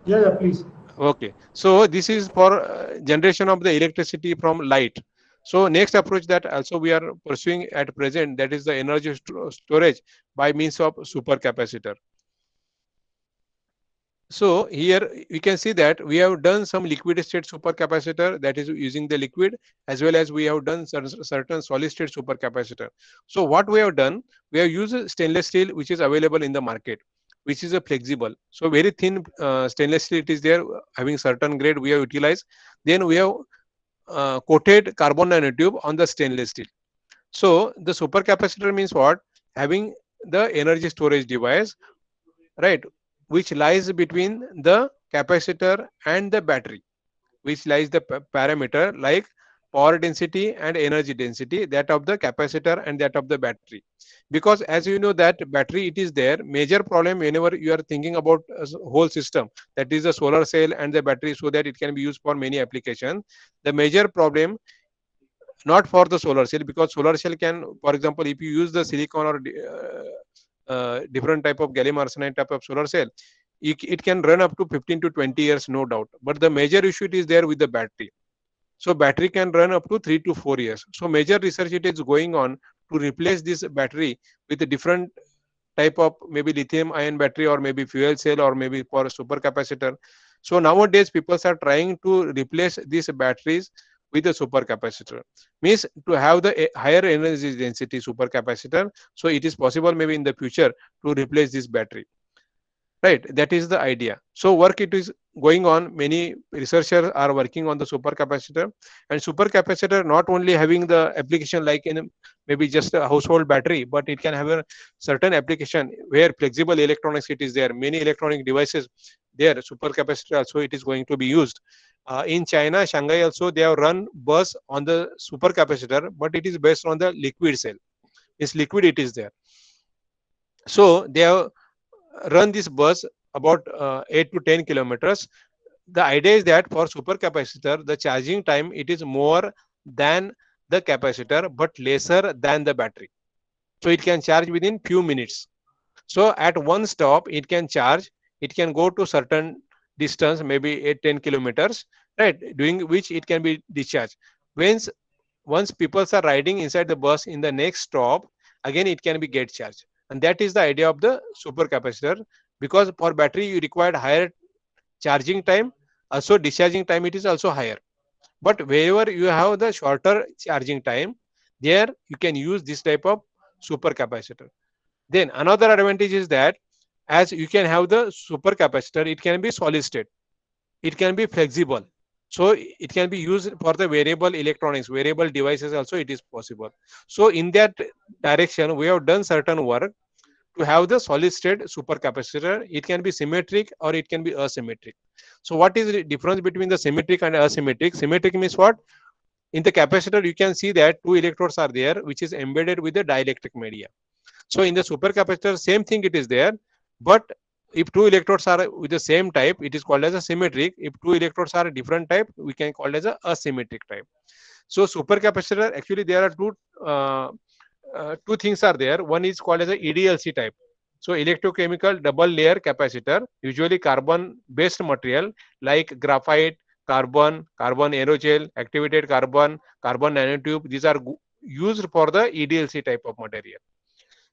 Speaker 3: Yeah, please.
Speaker 6: Okay, so this is for generation of the electricity from light. So next approach that also we are pursuing at present, that is the energy storage by means of supercapacitor. So here we can see that we have done some liquid state supercapacitor, that is using the liquid, as well as we have done certain solid state supercapacitor. So what we have done, we have used stainless steel which is available in the market, which is a flexible. So very thin stainless steel it is there, having certain grade we have utilized. Then we have coated carbon nanotube on the stainless steel. So the supercapacitor means what? Having the energy storage device, right, which lies between the capacitor and the battery, which lies the parameter like power density and energy density, that of the capacitor and that of the battery. Because as you know that battery it is there, major problem whenever you are thinking about a whole system, that is the solar cell and the battery, so that it can be used for many applications. The major problem not for the solar cell, because solar cell can, for example, if you use the silicon or different type of gallium arsenide type of solar cell, it can run up to 15 to 20 years, no doubt. But the major issue it is there with the battery. So battery can run up to 3 to 4 years. So major research it is going on to replace this battery with a different type of maybe lithium ion battery, or maybe fuel cell, or maybe for a supercapacitor. So nowadays people are trying to replace these batteries with a supercapacitor, means to have the higher energy density supercapacitor. So it is possible maybe in the future to replace this battery, right? That is the idea. So work it is going on, many researchers are working on the supercapacitor. And supercapacitor not only having the application like in maybe just a household battery, but it can have a certain application where flexible electronics it is there, many electronic devices there, supercapacitor also it is going to be used. In China, Shanghai also, they have run bus on the supercapacitor, but it is based on the liquid cell. It's liquid it is there. So they have run this bus about 8 to 10 kilometers. The idea is that for supercapacitor, the charging time it is more than the capacitor, but lesser than the battery. So it can charge within few minutes. So at one stop, it can charge. It can go to certain distance, maybe 8-10 kilometers, right? During which it can be discharged. Once people are riding inside the bus, in the next stop, again it can be get charged. And that is the idea of the supercapacitor, because for battery you require higher charging time, also discharging time it is also higher. But wherever you have the shorter charging time, there you can use this type of supercapacitor. Then another advantage is that as you can have the supercapacitor, it can be solid state, it can be flexible, so it can be used for the variable electronics, variable devices also it is possible. So in that direction we have done certain work to have the solid state supercapacitor. It can be symmetric or it can be asymmetric. So what is the difference between the symmetric and asymmetric? Symmetric means what? In the capacitor you can see that two electrodes are there which is embedded with the dielectric media. So in the supercapacitor same thing it is there, but if two electrodes are with the same type, it is called as a symmetric. If two electrodes are a different type, we can call it as a asymmetric type. So supercapacitor, actually there are two two things are there. One is called as a EDLC type. So electrochemical double layer capacitor, usually carbon based material like graphite, carbon, carbon aerogel, activated carbon, carbon nanotube. These are used for the EDLC type of material.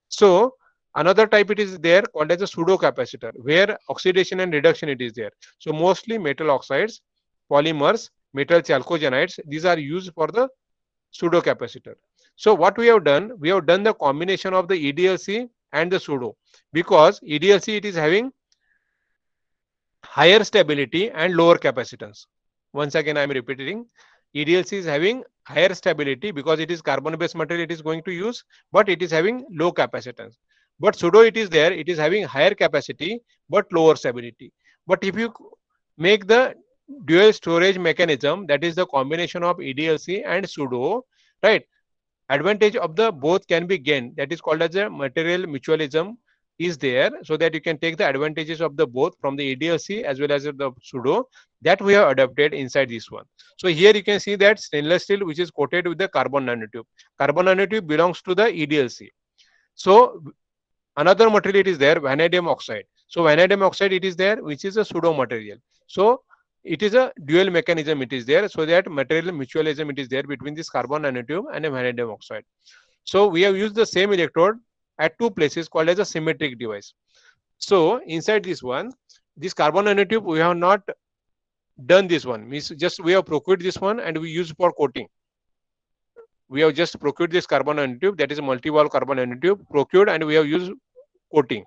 Speaker 6: So another type it is there called as a pseudo capacitor, where oxidation and reduction it is there. So mostly metal oxides, polymers, metal chalcogenides, these are used for the pseudo capacitor. So what we have done the combination of the EDLC and the pseudo, because EDLC it is having higher stability and lower capacitance. Once again I am repeating, EDLC is having higher stability because it is carbon based material it is going to use, but it is having low capacitance. But pseudo it is there, it is having higher capacity but lower stability. But if you make the dual storage mechanism, that is the combination of EDLC and pseudo, right, advantage of the both can be gained, that is called as a material mutualism is there, so that you can take the advantages of the both from the EDLC as well as the pseudo, that we have adapted inside this one. So here you can see that stainless steel which is coated with the carbon nanotube. Carbon nanotube belongs to the EDLC. So another material it is there, vanadium oxide. So vanadium oxide it is there, which is a pseudo material. So it is a dual mechanism it is there, so that material mutualism it is there between this carbon nanotube and a vanadium oxide. So we have used the same electrode at two places called as a symmetric device. So inside this one, this carbon nanotube we have not done this one, means just we have procured this one and we use for coating. We have just procured this carbon nanotube, that is a multi-wall carbon nanotube procured, and we have used coating,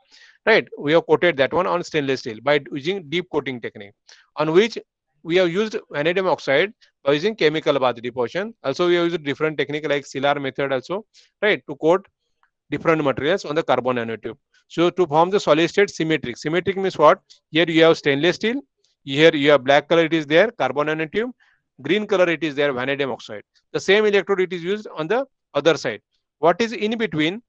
Speaker 6: right? We have coated that one on stainless steel by using deep coating technique, on which we have used vanadium oxide by using chemical bath deposition. Also we have used different technique like Silar method also, right, to coat different materials on the carbon nanotube. So to form the solid state symmetric. Symmetric means what? Here you have stainless steel, here you have black color it is there, carbon nanotube, green color it is there, vanadium oxide. The same electrode it is used on the other side. What is in between?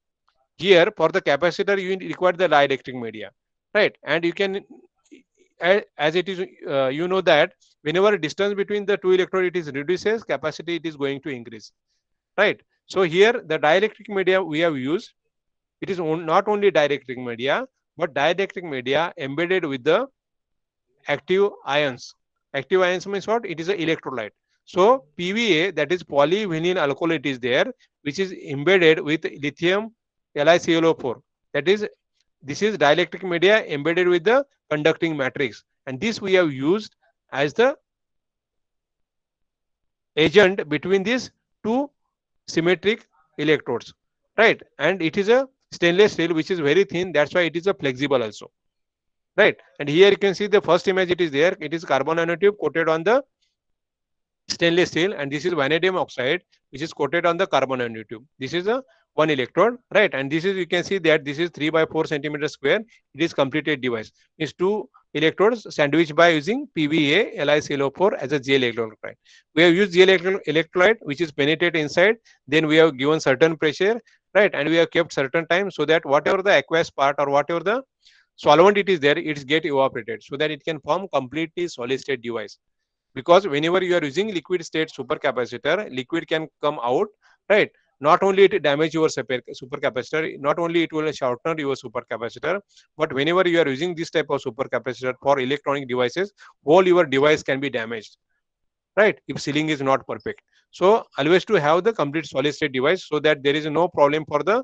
Speaker 6: Here for the capacitor you require the dielectric media, right? And you can, as it is, you know that whenever distance between the two electrode it is reduces, capacity it is going to increase, right? So here the dielectric media we have used, it is not only dielectric media, but dielectric media embedded with the active ions. Active ions means what? It is an electrolyte. So PVA, that is polyvinyl alcohol it is there, which is embedded with lithium LiClO4. That is, this is dielectric media embedded with the conducting matrix, and this we have used as the agent between these two symmetric electrodes, right? And it is a stainless steel which is very thin, that's why it is a flexible also, right? And here you can see the first image it is there, it is carbon nanotube coated on the stainless steel, and this is vanadium oxide which is coated on the carbon nanotube. This is a one electrode, right? And this is, you can see that this is 3 by 4 centimeter square. It is completed device. It's two electrodes sandwiched by using PVA LiClO4 as a gel electrolyte. We have used gel electrolyte which is penetrated inside. Then we have given certain pressure, right? And we have kept certain time so that whatever the aqueous part or whatever the solvent it is there, it's get evaporated so that it can form completely solid state device. Because whenever you are using liquid state supercapacitor, liquid can come out, right? Not only it damage your supercapacitor, not only it will shorten your supercapacitor, but whenever you are using this type of supercapacitor for electronic devices, whole your device can be damaged, right? If sealing is not perfect. So always to have the complete solid state device so that there is no problem for the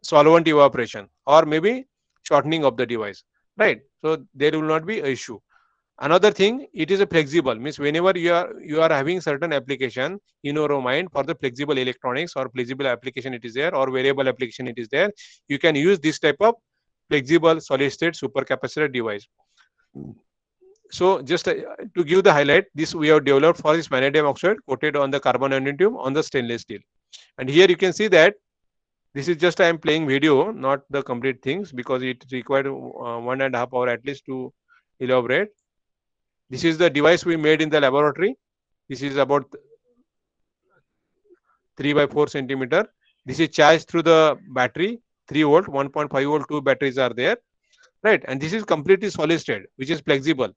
Speaker 6: solvent evaporation or maybe shortening of the device, right? So there will not be an issue. Another thing, it is a flexible, means whenever you are having certain application in your mind for the flexible electronics or flexible application it is there, or variable application it is there, you can use this type of flexible solid state supercapacitor device. So just to give the highlight, this we have developed for this vanadium oxide coated on the carbon nanotube on the stainless steel. And here you can see that this is just I am playing video, not the complete things, because it required 1.5 hours at least to elaborate. This is the device we made in the laboratory. This is about 3 by 4 centimeter. This is charged through the battery, 3 volt, 1.5 volt, two batteries are there, right? And this is completely solid state, which is flexible.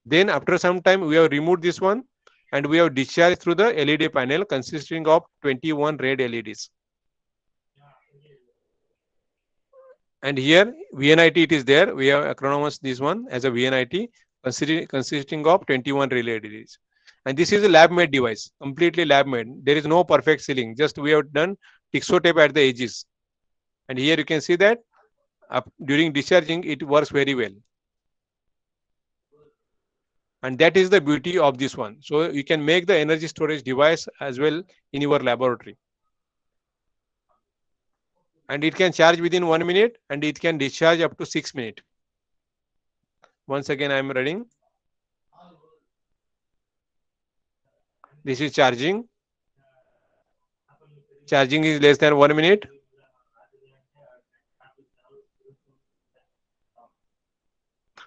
Speaker 6: Then after some time, we have removed this one and we have discharged through the LED panel consisting of 21 red LEDs. And here VNIT it is there. We have acronymous this one as a VNIT consisting of 21 relay LEDs. And this is a lab made device, completely lab made. There is no perfect sealing, just we have done Tixo tape at the edges. And here you can see that during discharging it works very well. And that is the beauty of this one. So you can make the energy storage device as well in your laboratory. And it can charge within 1 minute and it can discharge up to 6 minutes. Once again, I am running. This is charging. Charging is less than 1 minute.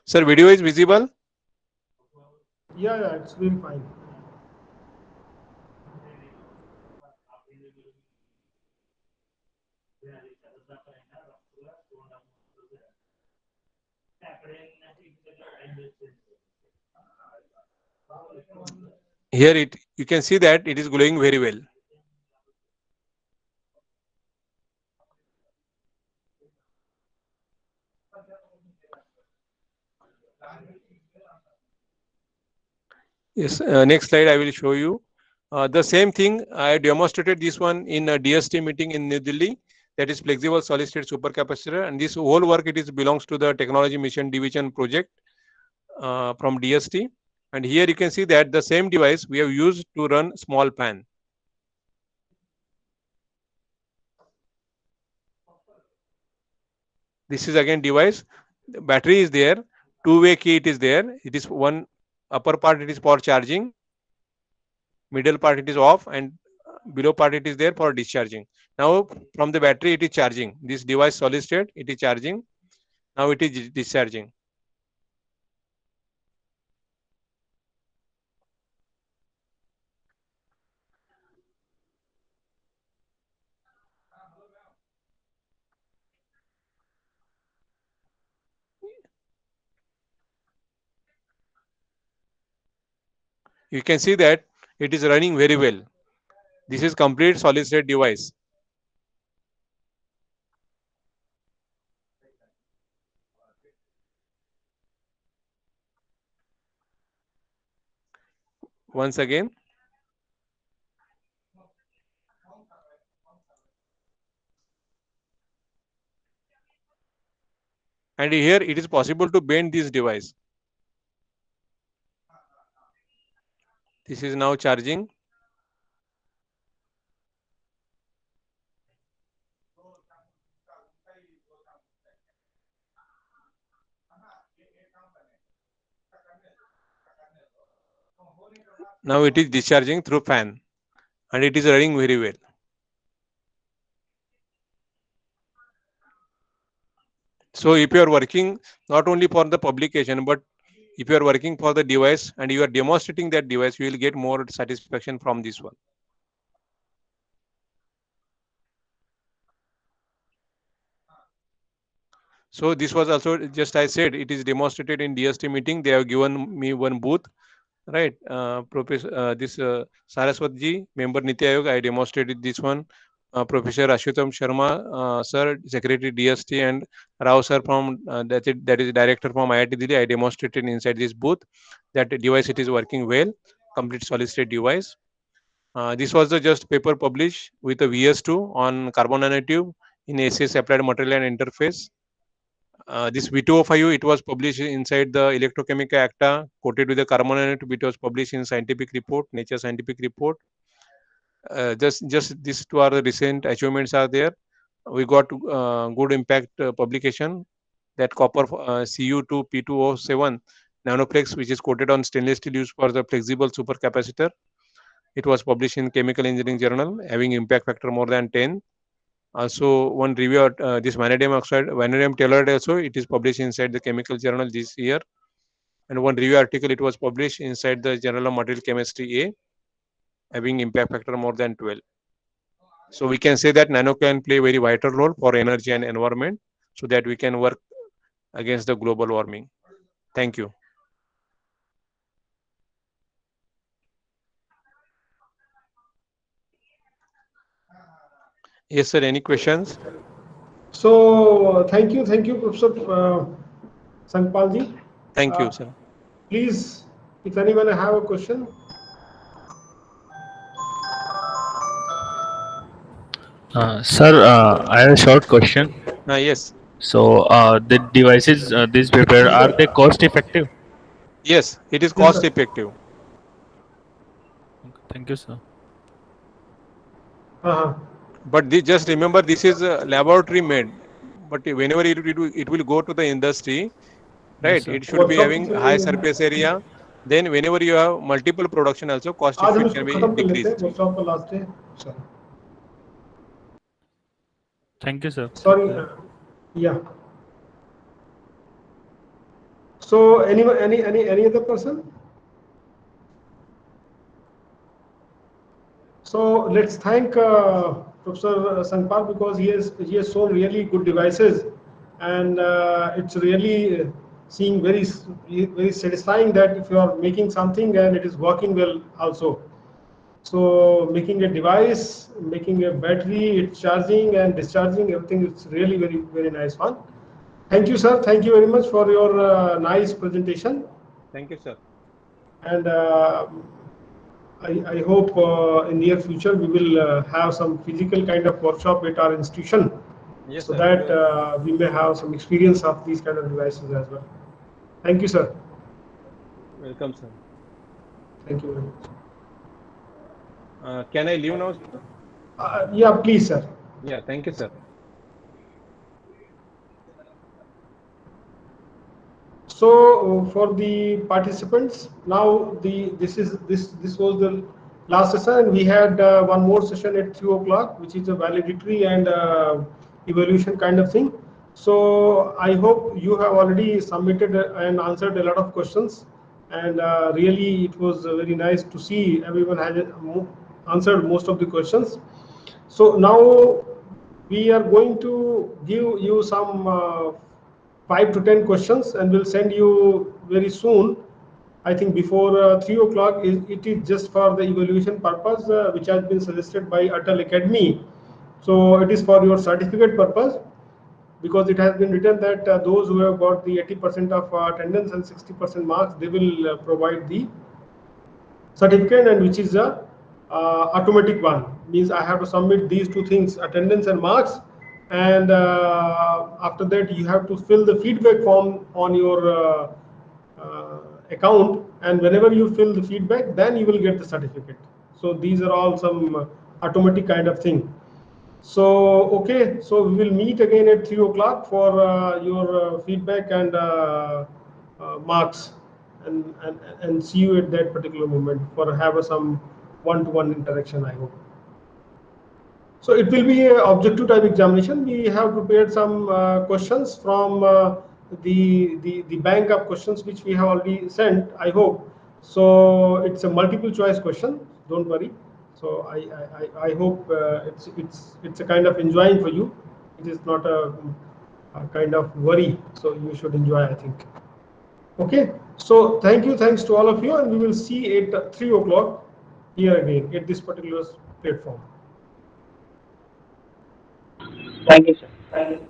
Speaker 6: Sir, video is visible.
Speaker 3: Yeah, it's been fine.
Speaker 6: Here you can see that it is glowing very well. Yes, next slide I will show you. The same thing, I demonstrated this one in a DST meeting in New Delhi. That is flexible solid state supercapacitor, and this whole work belongs to the Technology Mission Division project from DST. And here you can see that the same device we have used to run small fan. This is again device. The battery is there. Two-way key it is there. It is one upper part it is for charging. Middle part it is off, and below part it is there for discharging. Now from the battery it is charging. This device solid state it is charging. Now it is discharging. You can see that it is running very well. This is complete solid state device. Once again. And here it is possible to bend this device. This is now charging. Now it is discharging through fan, and it is running very well. So if you are working not only for the publication, but if you are working for the device and you are demonstrating that device, you will get more satisfaction from this one. So this was also just I said it is demonstrated in DST meeting. They have given me one booth, right? Professor Saraswat ji, member Niti Aayog, I demonstrated this one. Professor Ashutam Sharma, sir, Secretary DST, and Rao sir from that is director from IIT Delhi. I demonstrated inside this booth that device it is working well, complete solid state device. This was the just paper published with a VS2 on carbon nanotube in ACS Applied Material and Interface. This V2O5, it was published inside the Electrochemical Acta, coated with the carbon nanotube. It was published in scientific report, Nature Scientific Report. Just these two are the recent achievements are there. We got good impact publication, that copper Cu2 P2O7 nanoflex, which is coated on stainless steel used for the flexible supercapacitor. It was published in Chemical Engineering Journal, having impact factor more than 10. Also, one review this vanadium oxide, vanadium telluride also, it is published inside the Chemical Journal this year. And one review article, it was published inside the Journal of Material Chemistry A, having impact factor more than 12. So we can say that nano can play a very vital role for energy and environment, so that we can work against the global warming. Thank you. Yes, sir. Any questions?
Speaker 3: So thank you, Professor Sangpalji.
Speaker 6: Thank you, sir.
Speaker 3: Please, if anyone have a question.
Speaker 4: Sir, I have a short question.
Speaker 6: Yes.
Speaker 4: So, the devices these prepared, are they cost effective?
Speaker 6: Yes, it is
Speaker 3: Yes,
Speaker 6: cost
Speaker 3: sir.
Speaker 6: effective.
Speaker 4: Thank you, sir.
Speaker 6: But just remember, this is laboratory made. But whenever it will go to the industry,
Speaker 4: Yes,
Speaker 6: right?
Speaker 4: sir.
Speaker 6: It should be
Speaker 3: Workshop
Speaker 6: having high surface area. Then whenever you have multiple production, also cost
Speaker 3: आज हम
Speaker 6: effect
Speaker 3: इसको
Speaker 6: can be
Speaker 3: खत्म कर लेते हैं,
Speaker 6: decreased.
Speaker 3: workshop का last day.
Speaker 4: Thank you, sir.
Speaker 3: Sorry, yeah. So anyone, any other person? So let's thank Professor Sangpal because he has shown really good devices, and it's really seeing very satisfying that if you are making something and it is working well also. So making a device, making a battery, it's charging and discharging everything. It's really very nice one. Thank you, sir. Thank you very much for your nice presentation.
Speaker 2: Thank you, sir.
Speaker 3: And I hope in near future we will have some physical kind of workshop at our institution,
Speaker 2: Yes,
Speaker 3: so
Speaker 2: sir.
Speaker 3: that we may have some experience of these kind of devices as well. Thank you, sir.
Speaker 2: Welcome, sir.
Speaker 3: Thank you very much.
Speaker 2: Can I leave now, sir?
Speaker 3: Yeah, please, sir.
Speaker 2: Yeah, thank you, sir.
Speaker 3: So for the participants, now this was the last session, and we had one more session at 3 o'clock, which is a valedictory and evaluation kind of thing. So I hope you have already submitted and answered a lot of questions, and really it was very nice to see everyone has answered most of the questions. So now we are going to give you some 5 to 10 questions, and we'll send you very soon. I think before 3 o'clock. It is just for the evaluation purpose, which has been suggested by Atal Academy. So it is for your certificate purpose, because it has been written that those who have got the 80% of attendance and 60% marks, they will provide the certificate, and which is a automatic one. Means I have to submit these two things, attendance and marks, and after that you have to fill the feedback form on your account, and whenever you fill the feedback, then you will get the certificate. So these are all some automatic kind of thing. So okay, so we will meet again at 3 o'clock for your feedback and marks, and see you at that particular moment for have some one-to-one interaction, I hope. So it will be an objective type examination. We have prepared some questions from the bank of questions which we have already sent, I hope. So it's a multiple choice question, don't worry. So I hope it's a kind of enjoying for you. It is not a kind of worry, so you should enjoy, I think. Okay, so thanks to all of you, and we will see at 3 o'clock here again at this particular platform.
Speaker 7: Thank you, sir.